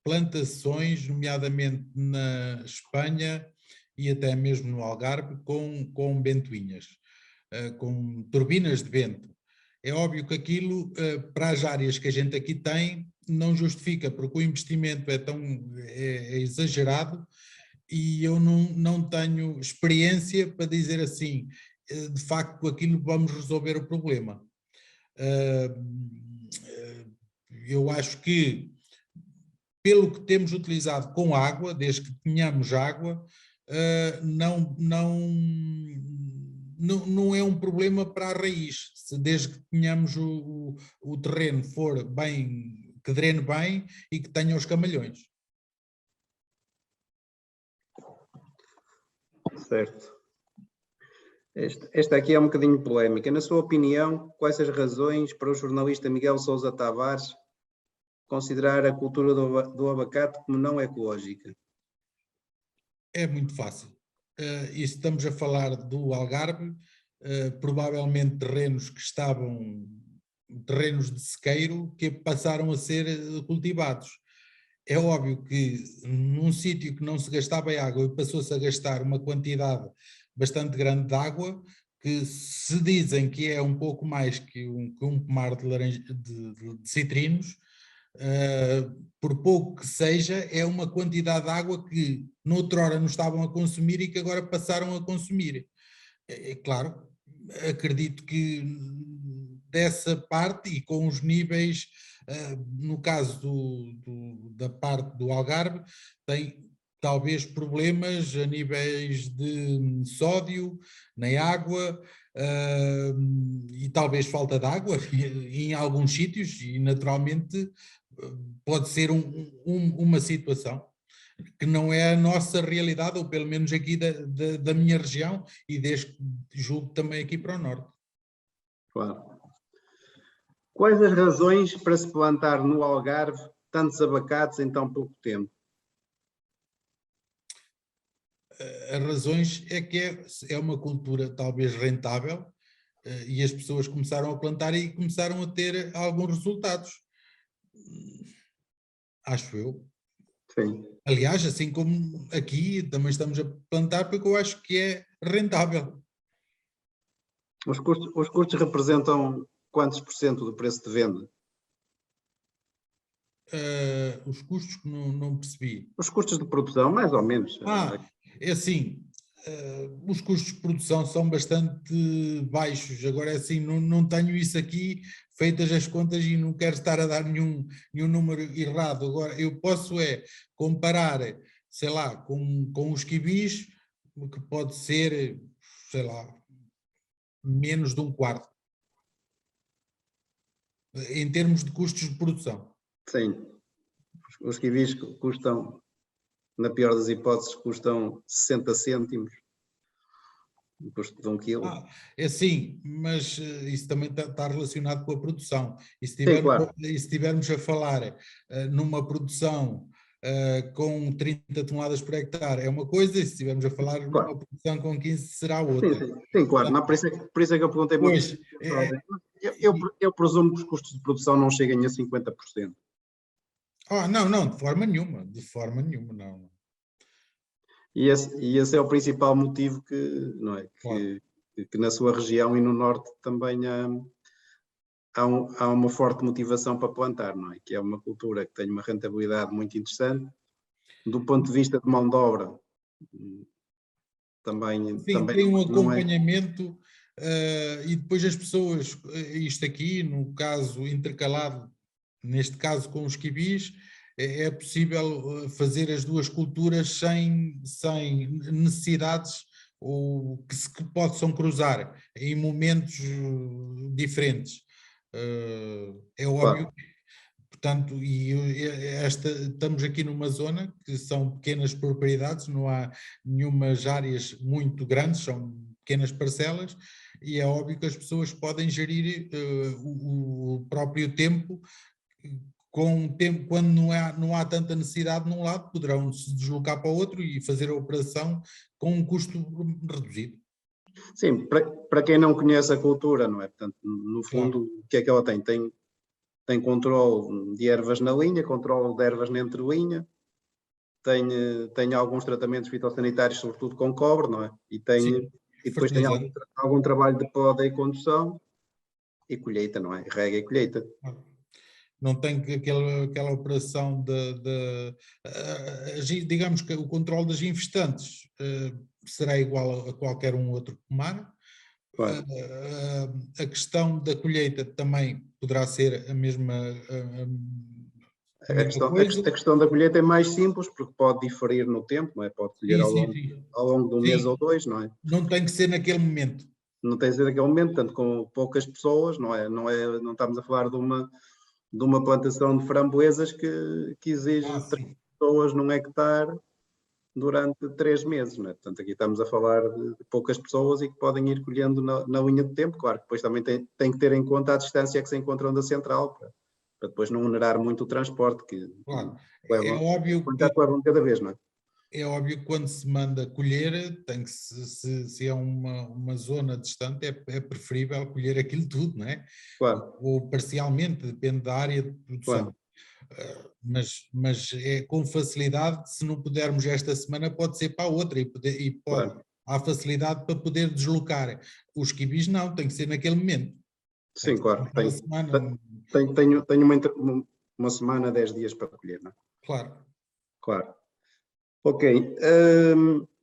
plantações, nomeadamente na Espanha e até mesmo no Algarve, com ventoinhas, com turbinas de vento. É óbvio que aquilo, para as áreas que a gente aqui tem, não justifica, porque o investimento é exagerado e eu não tenho experiência para dizer assim, de facto, com aquilo vamos resolver o problema. Eu acho que, pelo que temos utilizado com água, desde que tenhamos água, não é um problema para a raiz, desde que tenhamos o terreno for bem, que drene bem e que tenha os camalhões. Certo. Esta aqui é um bocadinho polémica. Na sua opinião, quais as razões para o jornalista Miguel Sousa Tavares considerar a cultura do abacate como não ecológica? É muito fácil. E estamos a falar do Algarve, provavelmente terrenos que estavam terrenos de sequeiro que passaram a ser cultivados. É óbvio que num sítio que não se gastava água e passou-se a gastar uma quantidade bastante grande de água, que se dizem que é um pouco mais que um pomar de citrinos, por pouco que seja, é uma quantidade de água que noutrora não estavam a consumir e que agora passaram a consumir. É claro, acredito que dessa parte e com os níveis, no caso da parte do Algarve, tem talvez problemas a níveis de sódio na água, e talvez falta de água em alguns sítios, e naturalmente pode ser uma situação. que não é a nossa realidade, ou pelo menos aqui da minha região, e julgo também aqui para o norte. Claro. Quais as razões para se plantar no Algarve tantos abacates em tão pouco tempo? As razões é que é uma cultura talvez rentável, e as pessoas começaram a plantar e começaram a ter alguns resultados. Acho eu. Sim. Aliás, assim como aqui também estamos a plantar, porque eu acho que é rentável. Os custos representam quantos por cento do preço de venda? Os custos que não percebi. Os custos de produção, mais ou menos. É assim, os custos de produção são bastante baixos. Agora é assim, não tenho isso aqui feitas as contas e não quero estar a dar nenhum número errado. Agora, eu posso comparar, sei lá, com os quibis, que pode ser, sei lá, menos de um quarto, em termos de custos de produção. Sim. Os kiwis custam, na pior das hipóteses, custam 60 cêntimos o custo de 1 quilo. É sim, mas isso também está relacionado com a produção. E se Sim, claro. estivermos a falar numa produção com 30 toneladas por hectare é uma coisa, e se estivermos a falar numa produção com 15 será outra. Sim, claro. Não, por isso é que eu perguntei muito. Pois, eu presumo que os custos de produção não cheguem a 50%. Não, de forma nenhuma, não. E esse é o principal motivo não é, Claro. que na sua região e no norte também há uma forte motivação para plantar, não é? Que é uma cultura que tem uma rentabilidade muito interessante. Do ponto de vista de mão de obra, também tem um não é. acompanhamento, e depois as pessoas, isto aqui, no caso intercalado, neste caso com os quibis, é possível fazer as duas culturas sem necessidades ou que se possam cruzar em momentos diferentes. É óbvio, Claro. portanto, estamos aqui numa zona que são pequenas propriedades, não há nenhumas áreas muito grandes, são pequenas parcelas, e é óbvio que as pessoas podem gerir o próprio tempo. Com o tempo, quando não há tanta necessidade num lado, poderão se deslocar para o outro e fazer a operação com um custo reduzido. Sim, para quem não conhece a cultura, não é? Portanto, no fundo, Claro. o que é que ela tem? Tem controle de ervas na linha, controle de ervas na entrelinha, tem alguns tratamentos fitossanitários, sobretudo com cobre, não é? E Sim, depois tem fertilizante. algum trabalho de poda e condução e colheita, não é? Rega e colheita. Não tem aquela operação digamos que o controle das infestantes será igual a qualquer outro pomar. Claro. A questão da colheita também poderá ser a mesma coisa. A questão da colheita é mais simples porque pode diferir no tempo, não é? Pode colher Sim. ao longo de um mês ou dois, não é? Não tem que ser naquele momento. Não tem que ser naquele momento, tanto com poucas pessoas, não estamos a falar de uma plantação de framboesas que exige 3 pessoas num hectare durante 3 meses, não é? Portanto, aqui estamos a falar de poucas pessoas e que podem ir colhendo na linha de tempo. Claro que depois também tem que ter em conta a distância que se encontram da central, para depois não onerar muito o transporte, que Claro, leva um cada vez, não é? É óbvio que quando se manda colher, tem que se é uma zona distante, é preferível colher aquilo tudo, não é? Claro. Ou parcialmente, depende da área de produção. Claro. Mas é com facilidade, se não pudermos esta semana, pode ser para a outra Claro. há facilidade para poder deslocar. Os quibis não, tem que ser naquele momento. Sim, claro. Semana. Tenho uma semana, 10 dias para colher, não é? Claro. Claro. Ok.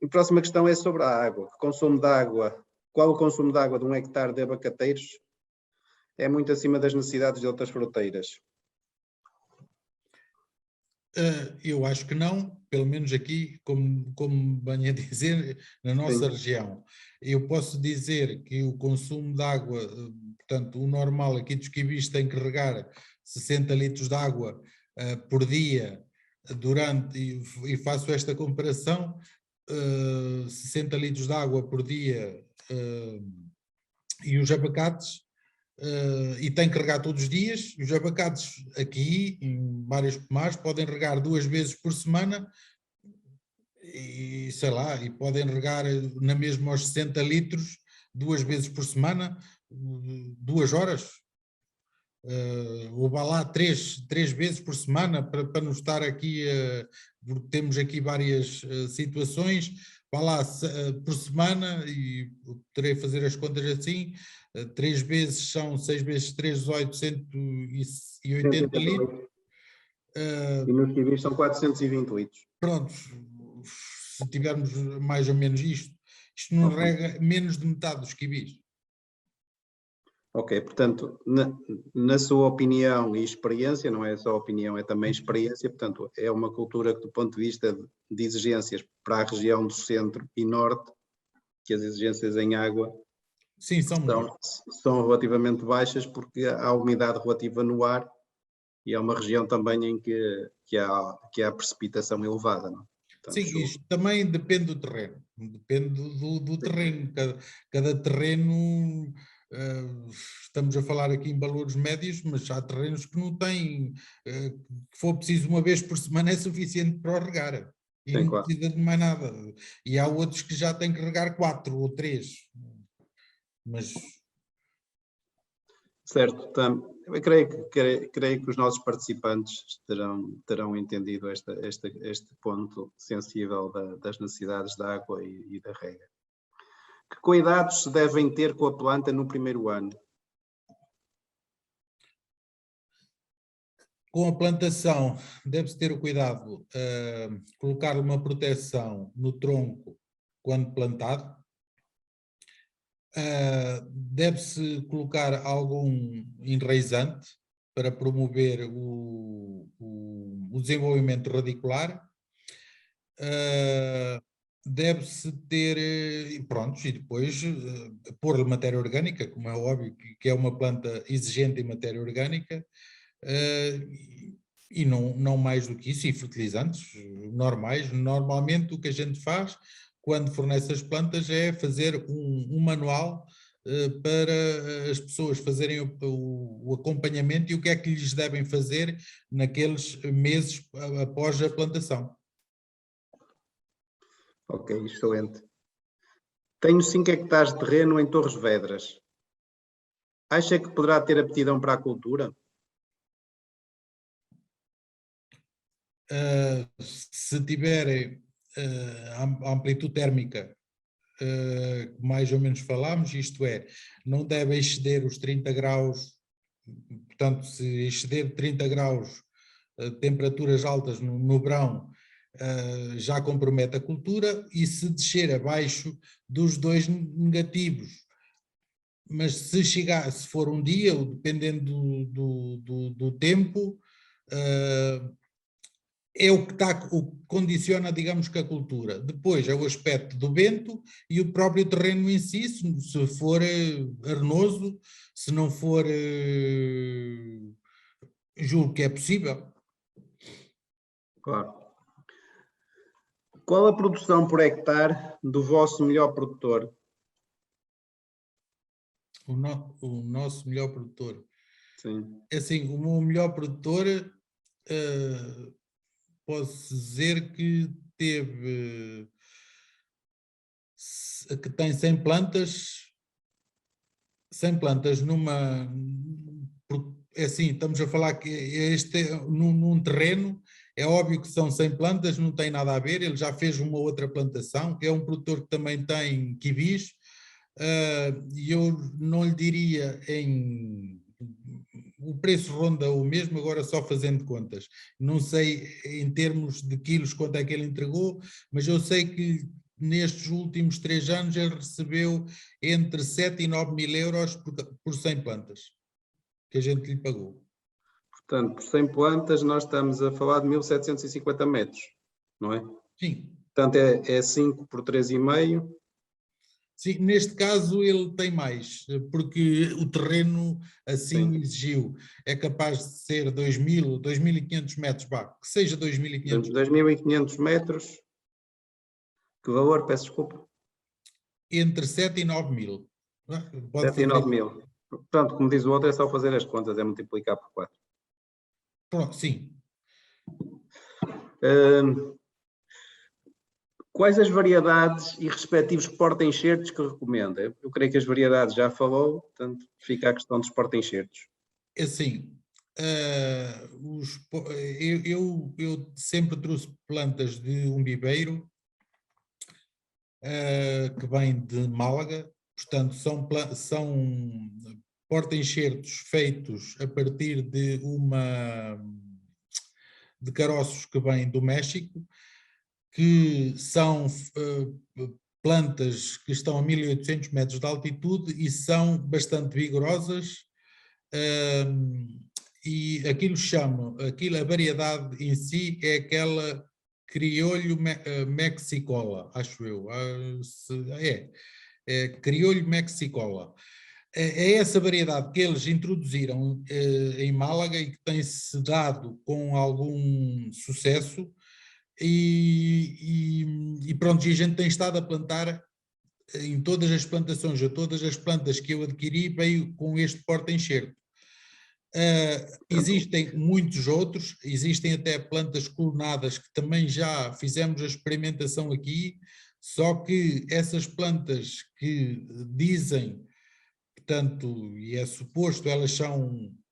A próxima questão é sobre a água. Consumo de água. Qual o consumo de água de um hectare de abacateiros? É muito acima das necessidades de outras fruteiras. Eu acho que não, pelo menos aqui, como venho a dizer, na nossa região. Eu posso dizer que o consumo de água, portanto, o normal aqui dos quibis tem que regar 60 litros de água por dia, e faço esta comparação, 60 litros de água por dia, e os abacates, e tem que regar todos os dias. Os abacates aqui, em vários pomares, podem regar 2 vezes por semana, e sei lá, e podem regar na mesma aos 60 litros 2 vezes por semana, 2 horas. Ou vá lá 3 vezes por semana, para não estar aqui, porque temos aqui várias situações, vá lá por semana, e terei fazer as contas assim, 3 vezes são 6 vezes 3, 18, 180 litros. E nos quibis são 420 litros. Pronto, se tivermos mais ou menos isto não rega menos de metade dos quibis. Ok, portanto, na sua opinião e experiência, não é só opinião, é também experiência, portanto, é uma cultura que, do ponto de vista de exigências para a região do centro e norte, que as exigências em água Sim, são relativamente baixas, porque há umidade relativa no ar e é uma região também em que há precipitação elevada, não é? Portanto, sim, isto também depende do terreno, depende do terreno, cada terreno, estamos a falar aqui em valores médios, mas há terrenos que não têm, que for preciso 1 vez por semana é suficiente para o regar, e sim, não claro. precisa de mais nada, e há outros que já têm que regar 4 ou 3, mas... Certo, eu creio que os nossos participantes terão entendido este ponto sensível das necessidades da água e da rega. Que cuidados se devem ter com a planta no primeiro ano? Com a plantação, deve-se ter o cuidado, colocar uma proteção no tronco quando plantado. Deve-se colocar algum enraizante para promover o desenvolvimento radicular. Deve-se ter, pronto, e depois pôr matéria orgânica, como é óbvio que é uma planta exigente em matéria orgânica, e não mais do que isso, e fertilizantes normais. Normalmente o que a gente faz quando fornece as plantas é fazer um manual para as pessoas fazerem o acompanhamento e o que é que lhes devem fazer naqueles meses após a plantação. Ok, excelente. Tenho 5 hectares de terreno em Torres Vedras. Acha que poderá ter aptidão para a cultura? Se tiver a amplitude térmica, mais ou menos falámos, isto é, não deve exceder os 30 graus, portanto, se exceder 30 graus, temperaturas altas no verão, já compromete a cultura, e se descer abaixo dos 2 negativos, mas se for um dia, dependendo do tempo, é o que condiciona, digamos, que a cultura. Depois é o aspecto do vento e o próprio terreno em si, se for arenoso, se não for, julgo que é possível. Claro. Qual a produção por hectare do vosso melhor produtor? O nosso melhor produtor. Sim. É assim, o meu melhor produtor, posso dizer que tem 100 plantas é assim, estamos a falar que num terreno, é óbvio que são 100 plantas, não tem nada a ver, ele já fez uma outra plantação, é um produtor que também tem quibis, e eu não lhe diria o preço ronda o mesmo, agora só fazendo contas. Não sei em termos de quilos quanto é que ele entregou, mas eu sei que nestes últimos 3 anos ele recebeu entre 7 e 9 mil euros por 100 plantas que a gente lhe pagou. Portanto, por 100 plantas nós estamos a falar de 1750 metros, não é? Sim. Portanto, é 5 por 3,5. Sim, neste caso ele tem mais, porque o terreno assim Sim. exigiu. É capaz de ser 2.000, 2.500 metros, vá, que seja 2.500. 2.500 metros. Que valor? Peço desculpa. Entre 7 e 9 mil. Pode 7 e 9 fazer. mil. Pronto, como diz o outro, é só fazer as contas, é multiplicar por 4. Pronto, sim. Quais as variedades e respectivos porta-enxertos que recomenda? Eu creio que as variedades já falou, portanto, fica a questão dos porta-enxertos. É assim, eu sempre trouxe plantas de umbibeiro, que vem de Málaga, portanto são porta-enxertos feitos a partir de caroços que vêm do México, que são plantas que estão a 1.800 metros de altitude e são bastante vigorosas, e a variedade em si é aquela criolho mexicola, acho eu, é criolho mexicola. É essa variedade que eles introduziram em Málaga e que tem-se dado com algum sucesso, e pronto, e a gente tem estado a plantar em todas as plantações, a todas as plantas que eu adquiri, veio com este porta-enxerto. Existem muitos outros, existem até plantas clonadas que também já fizemos a experimentação aqui, só que essas plantas que dizem, portanto, e é suposto,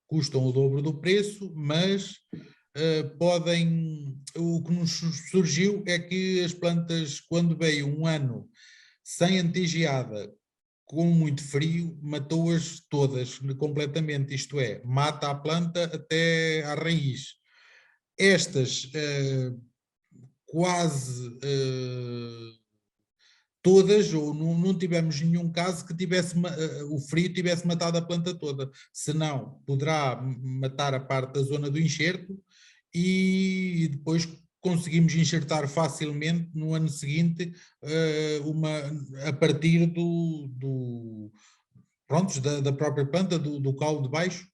custam o dobro do preço, mas o que nos surgiu é que as plantas, quando veio um ano sem antigeada, com muito frio, matou-as todas completamente, isto é, mata a planta até à raiz. Estas quase todas, ou não tivemos nenhum caso que o frio tivesse matado a planta toda, senão poderá matar a parte da zona do enxerto e depois conseguimos enxertar facilmente no ano seguinte, a partir prontos, da própria planta, do caule de baixo.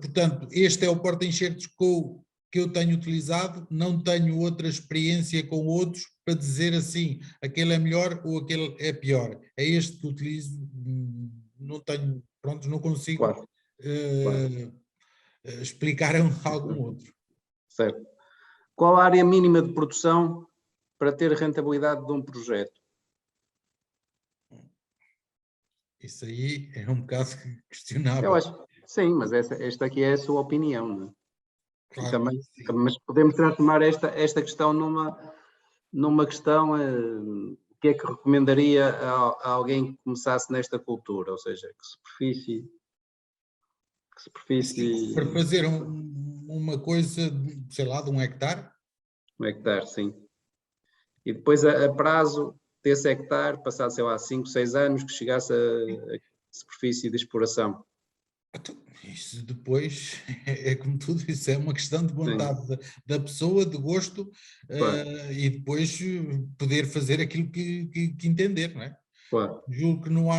Portanto, este é o porta-enxertos que eu tenho utilizado, não tenho outra experiência com outros para dizer assim, aquele é melhor ou aquele é pior. É este que utilizo, não tenho, pronto, não consigo Claro, claro. explicar algum outro. Certo. Qual a área mínima de produção para ter rentabilidade de um projeto? Isso aí é um bocado Eu questionável. acho, sim, mas esta aqui é a sua opinião, não é? E Claro, também, sim. mas podemos transformar esta questão numa questão, o que é que recomendaria a alguém que começasse nesta cultura? Ou seja, que Sim, para superfície, fazer uma coisa, sei lá, de 1 hectare. um hectare, sim. E depois a prazo desse hectare, passado, sei lá, 5, 6 anos, que chegasse a superfície de exploração. Então, isso depois é como tudo, isso é uma questão de Sim, vontade da pessoa, de gosto, claro, e depois poder fazer aquilo que entender, não é? claro, Julgo que não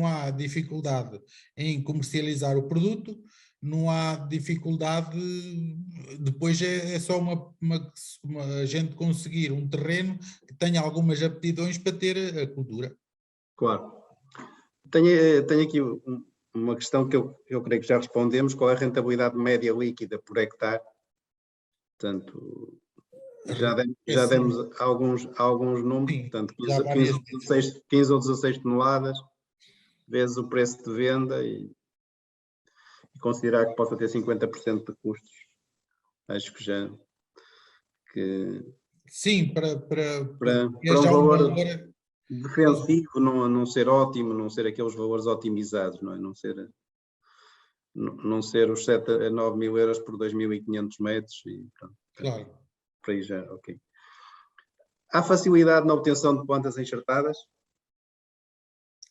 há dificuldade em comercializar o produto, não há dificuldade, depois é só a gente conseguir um terreno que tenha algumas aptidões para ter a cultura. claro. Tenho aqui uma questão que eu creio que já respondemos. Qual é a rentabilidade média líquida por hectare? Portanto, É já demos assim, alguns números, sim, portanto, já 15 várias ou vezes. 16, 15 ou 16 toneladas, vezes o preço de venda e considerar que possa ter 50% de custos. Acho que Sim, para é para um já um valor valor defensivo não ser ótimo, não ser aqueles valores otimizados, não é? Não ser os 7 a 9 mil euros por 2.500 metros e pronto, claro. por aí já, ok. Há facilidade na obtenção de plantas enxertadas?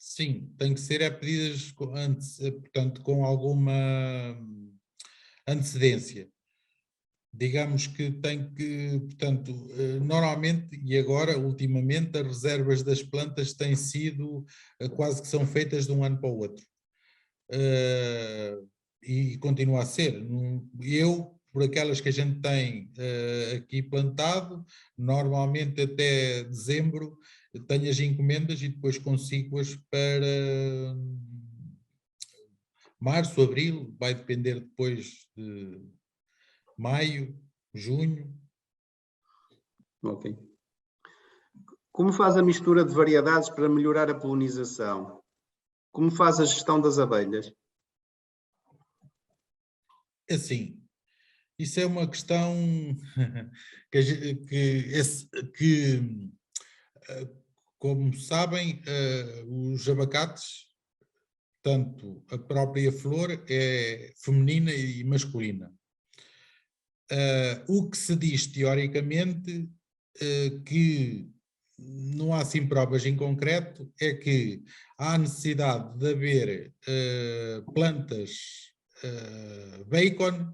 Sim, tem que ser pedidas antes, portanto, com alguma antecedência. digamos que tem que, portanto, normalmente e agora, ultimamente, as reservas das plantas têm sido quase que são feitas de um ano para o outro. E continua a ser. Eu, por aquelas que a gente tem aqui plantado, normalmente até dezembro tenho as encomendas e depois consigo-as para março, abril, vai depender depois de maio, junho. Ok. Como faz a mistura de variedades para melhorar a polinização? Como faz a gestão das abelhas? Assim, isso é uma questão que, como sabem, os abacates, tanto a própria flor é feminina e masculina. O que se diz teoricamente, que não há assim provas em concreto, é que há necessidade de haver plantas bacon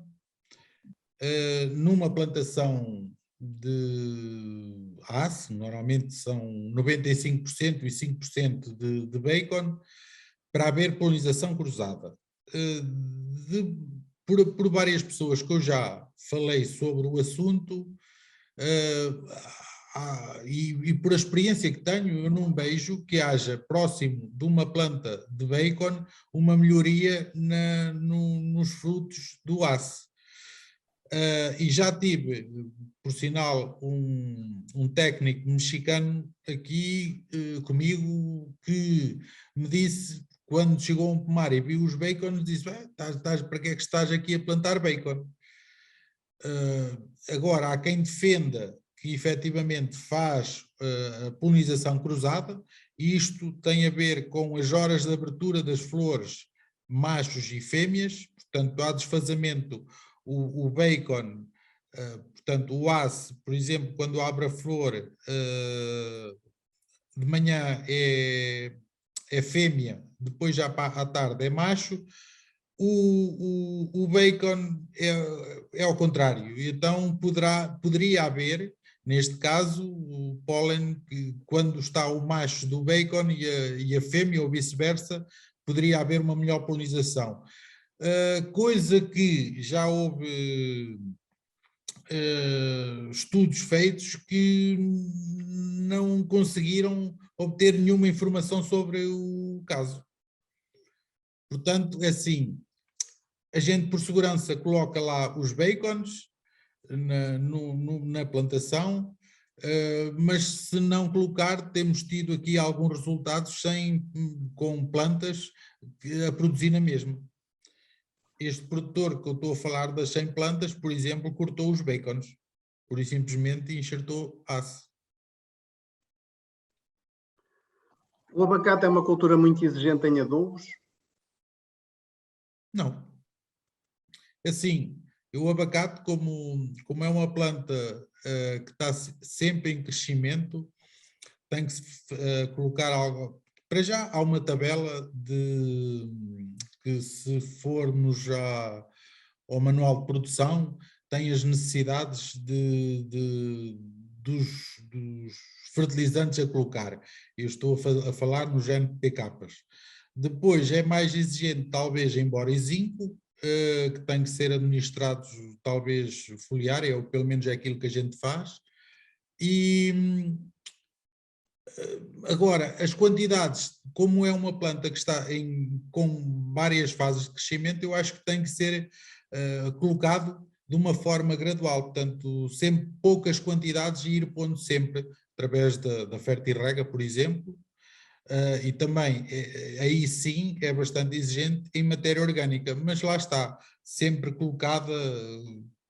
numa plantação de aço, normalmente são 95% e 5% de bacon, para haver polinização cruzada. Por várias pessoas que eu já falei sobre o assunto, e por a experiência que tenho, eu não vejo que haja próximo de uma planta de bacon uma melhoria nos frutos do aço. E já tive, por sinal, um técnico mexicano aqui comigo que me disse, quando chegou a um pomar e viu os bacons, disse: para que é que estás aqui a plantar bacon? Agora, há quem defenda que efetivamente faz a polinização cruzada, e isto tem a ver com as horas de abertura das flores, machos e fêmeas, portanto há desfazamento. O bacon, portanto o aço, por exemplo, quando abre a flor de manhã é fêmea, depois já à tarde é macho. O bacon é ao contrário, então poderia haver, neste caso, o pólen, que quando está o macho do bacon e a fêmea ou vice-versa, poderia haver uma melhor polinização. Coisa que já houve estudos feitos que não conseguiram obter nenhuma informação sobre o caso. Portanto, é assim, a gente por segurança coloca lá os bacons na plantação, mas se não colocar, temos tido aqui alguns resultados com plantas a produzir na mesma. Este produtor que eu estou a falar das 100 plantas, por exemplo, cortou os bacons, pura e simplesmente enxertou aço. O abacate é uma cultura muito exigente em adubos? Não. Assim, o abacate, como é uma planta que está sempre em crescimento, tem que se colocar algo. Para já há uma tabela que, se formos já ao manual de produção, tem as necessidades dos fertilizantes a colocar. Eu estou a falar nos NPKs. Depois é mais exigente, talvez, em boro e zinco, que tem que ser administrados, talvez, foliar, ou pelo menos é aquilo que a gente faz. E agora, as quantidades, como é uma planta que está com várias fases de crescimento, eu acho que tem que ser colocado de uma forma gradual, portanto, sempre poucas quantidades e ir pondo sempre, através da Fertirrega, por exemplo, e também, aí sim, é bastante exigente em matéria orgânica, mas lá está, sempre colocada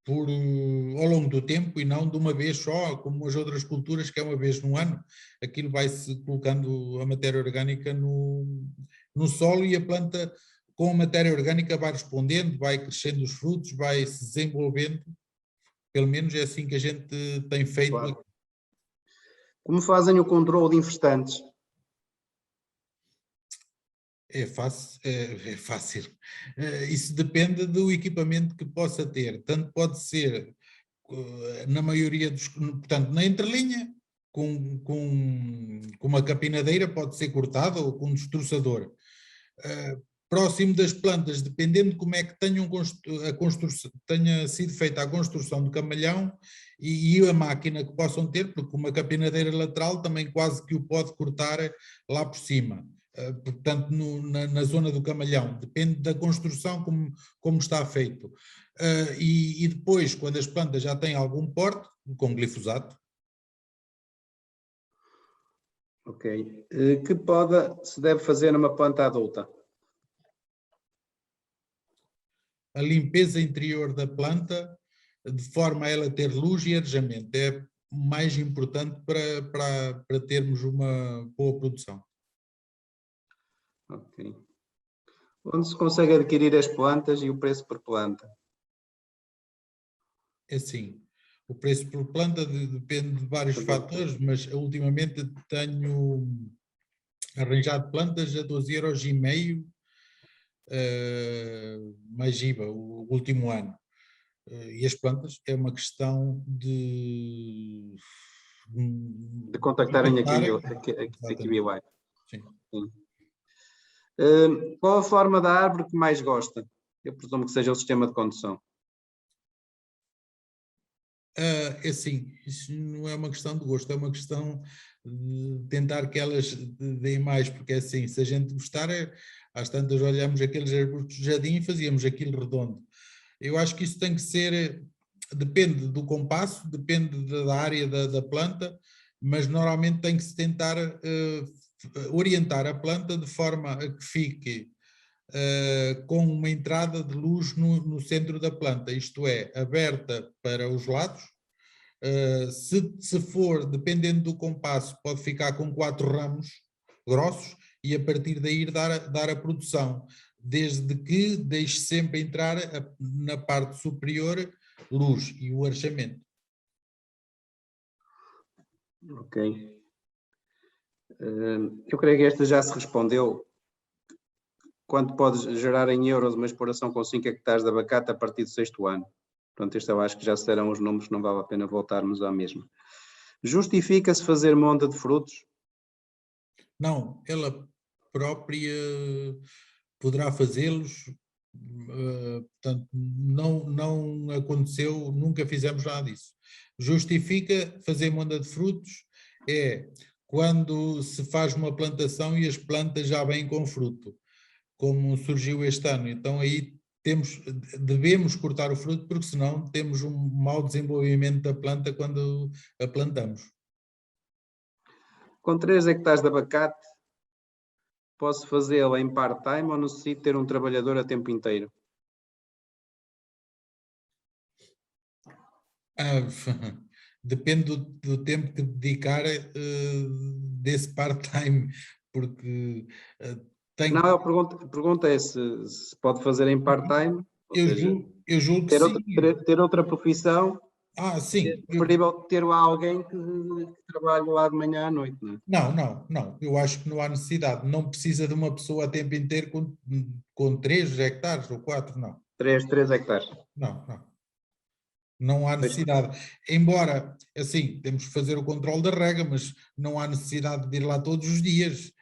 ao longo do tempo e não de uma vez só, como as outras culturas, que é uma vez no ano. Aquilo vai-se colocando a matéria orgânica no solo e a planta, com a matéria orgânica, vai respondendo, vai crescendo os frutos, vai se desenvolvendo. Pelo menos é assim que a gente tem feito. Claro. Como fazem o controle de infestantes? É fácil, é fácil. Isso depende do equipamento que possa ter. Tanto pode ser na maioria dos, portanto, na entrelinha, com uma capinadeira pode ser cortada ou com um destroçador. Próximo das plantas, dependendo de como é que tenha sido feita a construção do camalhão e a máquina que possam ter, porque uma capinadeira lateral também quase que o pode cortar lá por cima. Portanto, na zona do camalhão, depende da construção como está feito. E depois, quando as plantas já têm algum porte, com glifosato. Ok. Que poda se deve fazer numa planta adulta? A limpeza interior da planta, de forma a ela ter luz e arejamento, é mais importante para termos uma boa produção. Ok. Onde se consegue adquirir as plantas e o preço por planta? É assim, o preço por planta depende de vários fatores, mas ultimamente tenho arranjado plantas a 12,5 € mais IVA, o último ano. E as plantas é uma questão de contactarem aqui BioLife. Sim. Sim. Qual a forma da árvore que mais gosta? Eu presumo que seja o sistema de condução. É assim, isso não é uma questão de gosto, é uma questão de tentar que elas deem mais, porque é assim, se a gente gostar, às tantas olhamos aqueles arbustos de jardim e fazíamos aquilo redondo. Eu acho que isso tem que ser, depende do compasso, depende da área da planta, mas normalmente tem que se tentar orientar a planta de forma a que fique com uma entrada de luz no centro da planta, isto é, aberta para os lados. Se for, dependendo do compasso, pode ficar com 4 ramos grossos e a partir daí dar a produção, desde que deixe sempre entrar na parte superior luz e o arejamento. Ok. Eu creio que esta já se respondeu. Quanto pode gerar em euros uma exploração com 5 hectares de abacate a partir do 6º ano? Pronto, isto eu acho que já serão os números, não vale a pena voltarmos à mesma. Justifica-se fazer monda de frutos? Não, ela própria poderá fazê-los, portanto, não aconteceu, nunca fizemos nada disso. Justifica fazer monda de frutos é quando se faz uma plantação e as plantas já vêm com fruto, como surgiu este ano. Então aí devemos cortar o fruto, porque senão temos um mau desenvolvimento da planta quando a plantamos. Com 3 hectares de abacate, posso fazê-la em part-time ou necessito ter um trabalhador a tempo inteiro? Depende do tempo que dedicar desse part-time, porque Não, a pergunta é se pode fazer em part-time, ou seja, eu julgo que sim. ter outra profissão. Sim. É preferível ter alguém que trabalhe lá de manhã à noite, não é? Não. Eu acho que não há necessidade. Não precisa de uma pessoa a tempo inteiro com 3 hectares ou 4, não. 3 hectares. Não há necessidade. Embora, assim, temos que fazer o controle da rega, mas não há necessidade de ir lá todos os dias.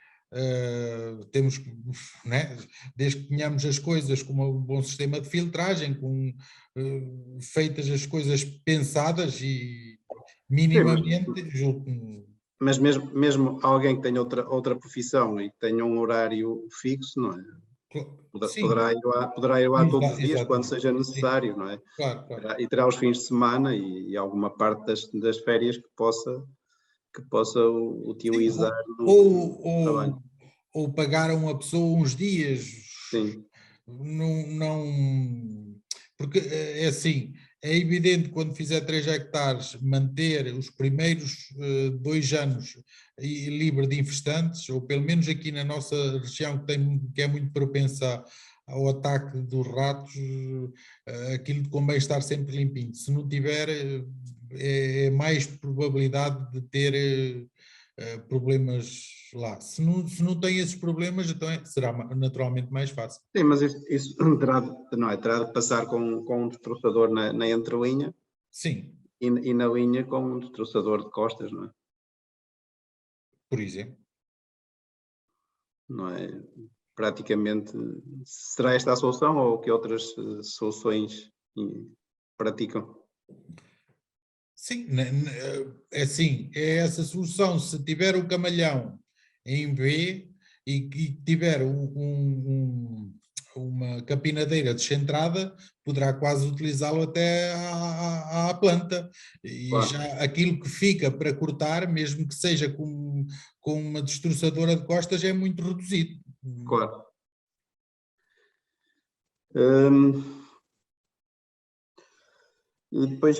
Temos que, né? Desde que tenhamos as coisas com um bom sistema de filtragem, com feitas as coisas pensadas e minimamente. Mas mesmo alguém que tenha outra profissão e que tenha um horário fixo, não é? Poderá ir lá todos os dias, quando seja necessário, sim. Não é? Claro. E terá os fins de semana e alguma parte das férias que possa utilizar. Sim, ou pagar a uma pessoa uns dias. Sim. Porque é assim, é evidente que quando fizer 3 hectares, manter os primeiros 2 anos livre de infestantes, ou pelo menos aqui na nossa região que é muito propensa ao ataque dos ratos, aquilo convém estar sempre limpinho. Se não tiver, é mais probabilidade de ter problemas lá. Se não tem esses problemas, então será naturalmente mais fácil. Sim, mas isso terá de passar com um destroçador na entrelinha. Sim. E na linha com um destroçador de costas, não é? Por exemplo. Não é? Praticamente, será esta a solução ou que outras soluções praticam? Sim, é assim, é essa solução. Se tiver o camalhão em B e tiver uma capinadeira descentrada, poderá quase utilizá-lo até à planta. E Claro, já aquilo que fica para cortar, mesmo que seja com uma destroçadora de costas, é muito reduzido. claro. E depois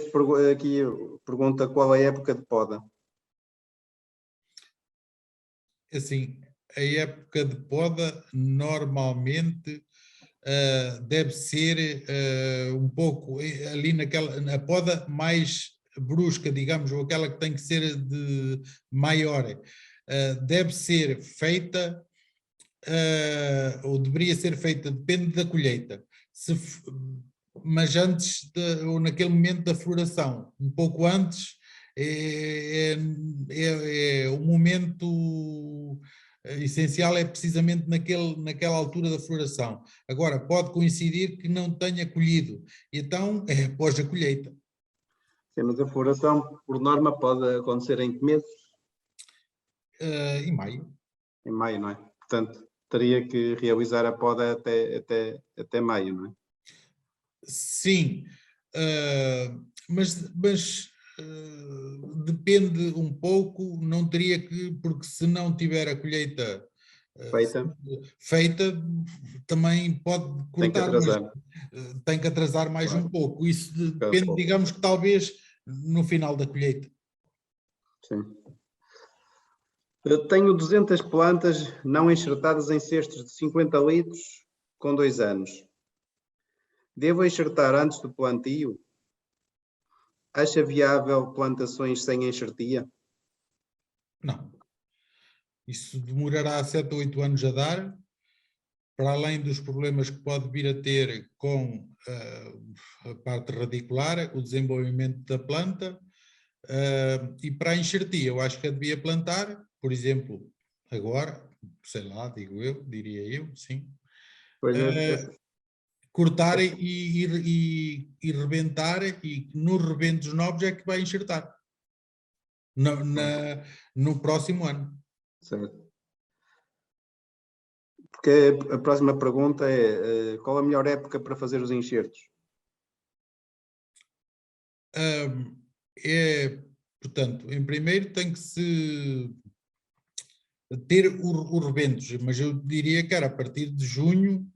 aqui pergunta qual é a época de poda. Assim, a época de poda normalmente deve ser um pouco ali na poda mais brusca, digamos, ou aquela que tem que ser de maior. Deve ser feita, ou deveria ser feita, depende da colheita. Mas antes, ou naquele momento da floração, um pouco antes, é o momento essencial, é precisamente naquela altura da floração. Agora, pode coincidir que não tenha colhido, então é após a colheita. Sim, mas a floração, por norma, pode acontecer em que meses? Em maio. Em maio, não é? Portanto, teria que realizar a poda até maio, não é? Sim, mas depende um pouco, não teria que, porque se não tiver a colheita Feita, feita, também pode tem que cortar, mas atrasar. tem que atrasar mais um Claro, pouco. Isso um depende, pouco. digamos que talvez no final da colheita. Sim. Eu tenho 200 plantas não enxertadas em cestos de 50 litros com 2 anos. Devo enxertar antes do plantio? Acha viável plantações sem enxertia? Não. Isso demorará 7 ou 8 anos a dar, para além dos problemas que pode vir a ter com a parte radicular, o desenvolvimento da planta, e para a enxertia, eu acho que a devia plantar, por exemplo, agora, sei lá, diria eu, sim, Pois cortar e rebentar, e nos rebentos novos é que vai enxertar, no próximo ano. certo. Porque a próxima pergunta é qual a melhor época para fazer os enxertos? Portanto, em primeiro tem que se ter os rebentos, mas eu diria que era a partir de junho,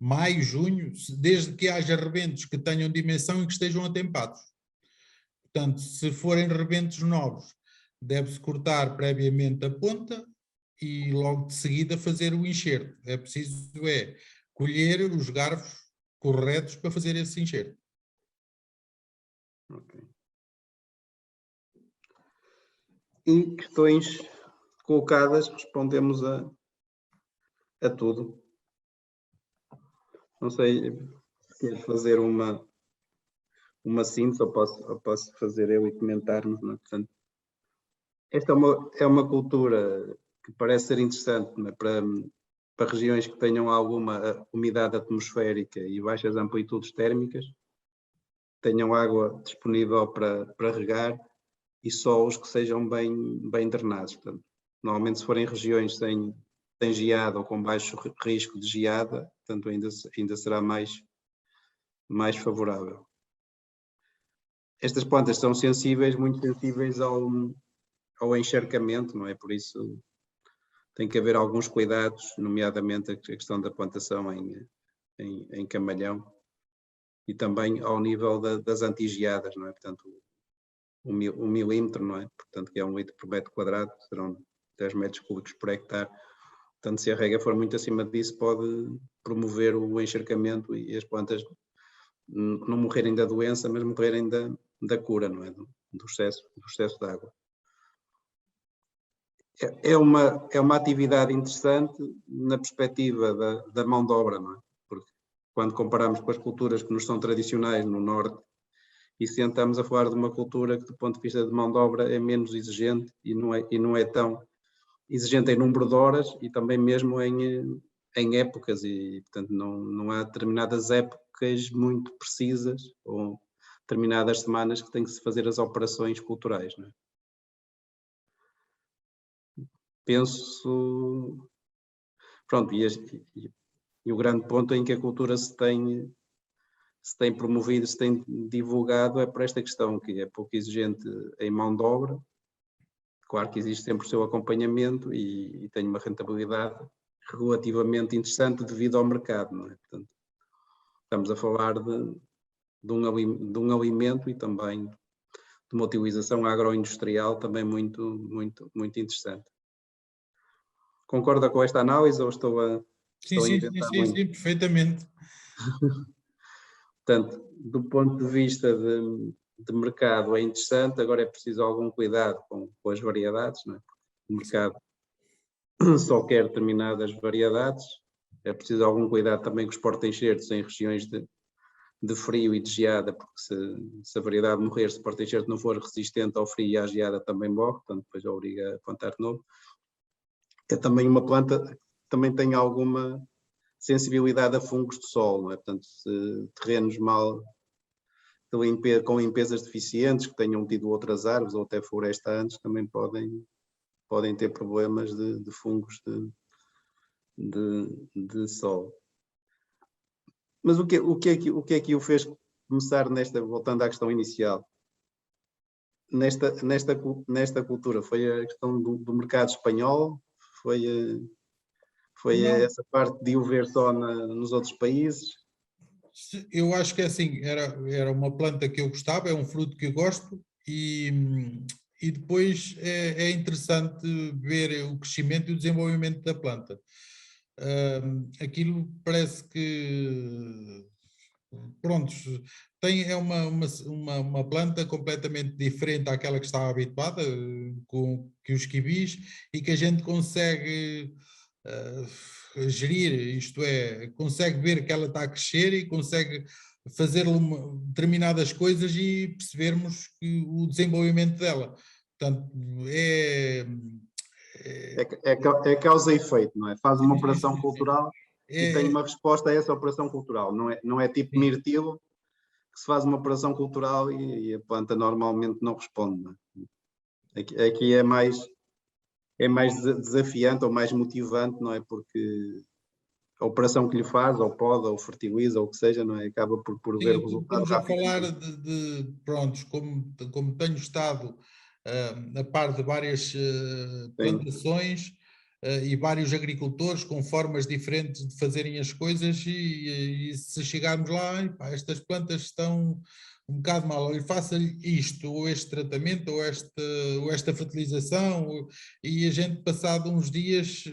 maio, junho, desde que haja rebentos que tenham dimensão e que estejam atempados. Portanto, se forem rebentos novos, deve-se cortar previamente a ponta e logo de seguida fazer o enxerto. É preciso colher os garfos corretos para fazer esse enxerto. Okay. E questões colocadas, respondemos a tudo. Não sei se quer fazer uma síntese ou posso fazer eu e comentarmos, não é? Portanto, esta é uma cultura que parece ser interessante, não é? Para regiões que tenham alguma umidade atmosférica e baixas amplitudes térmicas, tenham água disponível para regar e solos que sejam bem drenados. Portanto, normalmente, se forem regiões sem geada ou com baixo risco de geada, portanto, ainda será mais favorável. Estas plantas são muito sensíveis ao encharcamento, não é? Por isso tem que haver alguns cuidados, nomeadamente a questão da plantação em camalhão e também ao nível das antigeadas, não é? Portanto, 1 milímetro, não é? Portanto, que é 1 litro por metro quadrado, serão 10 metros cúbicos por hectare. Portanto, se a rega for muito acima disso, pode promover o encharcamento e as plantas não morrerem da doença, mas morrerem da cura, não é? Do excesso de água. É uma atividade interessante na perspectiva da mão de obra, não é? Porque quando comparamos com as culturas que nos são tradicionais no norte E se estamos a falar de uma cultura que, do ponto de vista de mão de obra, é menos exigente e não é tão exigente em número de horas e também mesmo em épocas, e portanto não há determinadas épocas muito precisas ou determinadas semanas que tem que se fazer as operações culturais, não é? Penso, pronto, e o grande ponto em que a cultura se tem promovido, se tem divulgado é por esta questão, que é pouco exigente em mão de obra. Claro que existe sempre o seu acompanhamento e tem uma rentabilidade relativamente interessante devido ao mercado, não é? Portanto, estamos a falar de um alimento e também de uma utilização agroindustrial também muito, muito, muito interessante. Concorda com esta análise ou estou a inventar muito? Sim, perfeitamente. Portanto, do ponto de vista de mercado é interessante, agora é preciso algum cuidado com as variedades, não é? O mercado só quer determinadas variedades, é preciso algum cuidado também com os porta-enxertos em regiões de frio e de geada, porque se a variedade morrer, se o porta-enxerto não for resistente ao frio e à geada também morre, portanto depois obriga a plantar de novo. É também uma planta que também tem alguma sensibilidade a fungos de solo, não é? Portanto, se terrenos mal com limpezas deficientes, que tenham tido outras árvores ou até floresta antes, também podem ter problemas de fungos de solo. Mas o que é que o fez começar voltando à questão inicial, nesta cultura? Foi a questão do mercado espanhol? Foi essa parte de o ver só nos outros países? Eu acho que é assim, era uma planta que eu gostava, é um fruto que eu gosto e depois é interessante ver o crescimento e o desenvolvimento da planta. Aquilo parece que, pronto, é uma planta completamente diferente àquela que estava habituada, com que os quibis, e que a gente consegue gerir, isto é, consegue ver que ela está a crescer e consegue fazer determinadas coisas e percebermos o desenvolvimento dela. Portanto, É causa e efeito, não é? Faz uma operação sim. cultural e tem É, uma resposta a essa operação cultural. Não é tipo sim. mirtilo, que se faz uma operação cultural e a planta normalmente não responde. Não é? Aqui é mais desafiante ou mais motivante, não é? Porque a operação que lhe faz, ou poda, ou fertiliza, ou o que seja, não é? Acaba por ver o Sim, resultado estamos a falar rapidamente. prontos, como tenho estado a par de várias Sim, plantações e vários agricultores com formas diferentes de fazerem as coisas e se chegarmos lá, "Epá, estas plantas estão um bocado mal, ou faça-lhe isto, ou este tratamento, ou esta fertilização, e a gente passado uns dias,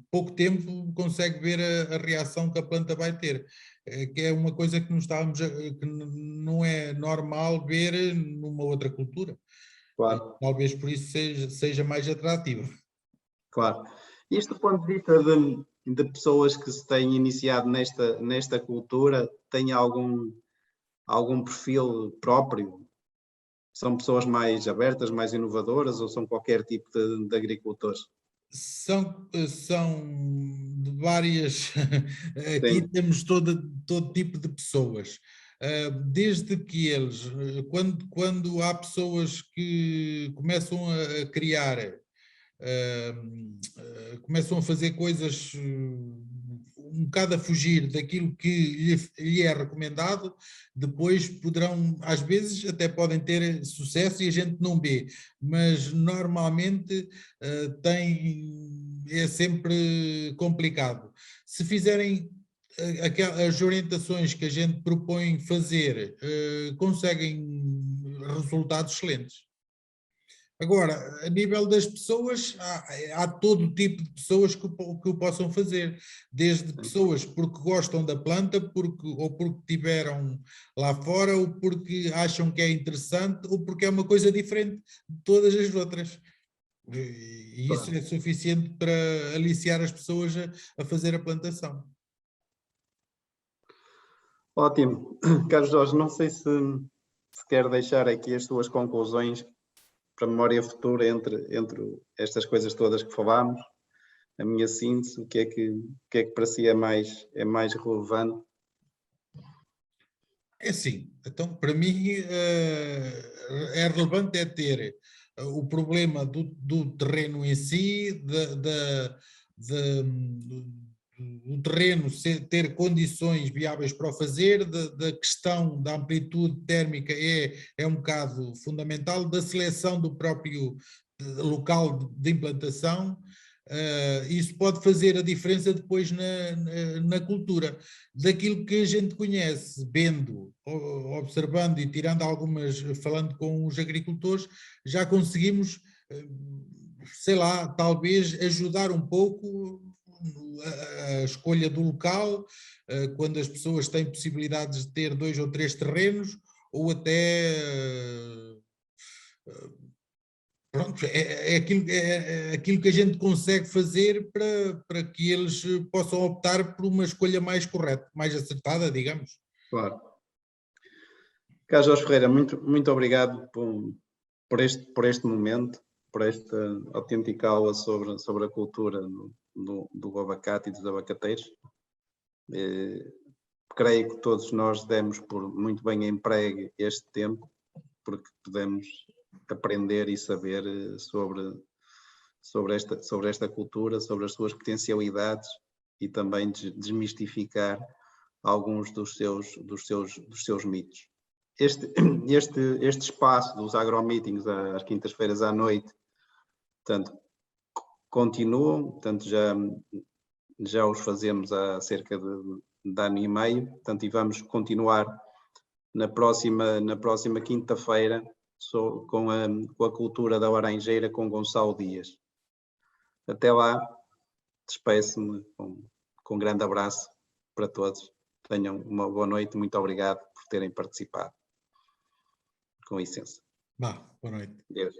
pouco tempo, consegue ver a reação que a planta vai ter. Que é uma coisa que que não é normal ver numa outra cultura. claro, Talvez por isso seja mais atrativo. claro. Isto do ponto de vista de pessoas que se têm iniciado nesta cultura, têm algum perfil próprio? São pessoas mais abertas, mais inovadoras ou são qualquer tipo de agricultores? São de várias. Aqui Sim, temos todo tipo de pessoas. Desde que eles, quando há pessoas que começam a criar começam a fazer coisas um bocado a fugir daquilo que lhe é recomendado, depois poderão, às vezes até podem ter sucesso e a gente não vê, mas normalmente é sempre complicado. Se fizerem as orientações que a gente propõe fazer, conseguem resultados excelentes. Agora, a nível das pessoas, há todo tipo de pessoas que o possam fazer, desde sim, pessoas porque gostam da planta, ou porque tiveram lá fora, ou porque acham que é interessante, ou porque é uma coisa diferente de todas as outras. E isso claro. é suficiente para aliciar as pessoas a fazer a plantação. Ótimo. Carlos Jorge, não sei se se quer deixar aqui as suas conclusões para a memória futura entre estas coisas todas que falámos, a minha síntese, o que é que para si é mais relevante? É assim, então para mim é relevante ter o problema do terreno em si, do terreno ter condições viáveis para o fazer, da questão da amplitude térmica é um bocado fundamental, da seleção do próprio local de implantação. Isso pode fazer a diferença depois na cultura. Daquilo que a gente conhece, vendo, observando e tirando algumas, falando com os agricultores, já conseguimos, sei lá, talvez ajudar um pouco a escolha do local, quando as pessoas têm possibilidades de ter 2 ou 3 terrenos, ou até pronto, é aquilo que a gente consegue fazer para que eles possam optar por uma escolha mais correta, mais acertada, digamos. Claro. Carlos Jorge Ferreira, muito obrigado por este momento, por esta autêntica aula sobre a cultura do abacate e dos abacateiros. Creio que todos nós demos por muito bem empregue este tempo, porque podemos aprender e saber sobre esta cultura, sobre as suas potencialidades e também desmistificar alguns dos seus mitos. Este espaço dos agromeetings às quintas-feiras à noite, portanto, continuam, portanto, já os fazemos há cerca de ano e meio, portanto, e vamos continuar na próxima quinta-feira com a cultura da laranjeira com Gonçalo Dias. Até lá, despeço-me com um grande abraço para todos. Tenham uma boa noite, muito obrigado por terem participado. Com licença. Boa noite. Deus.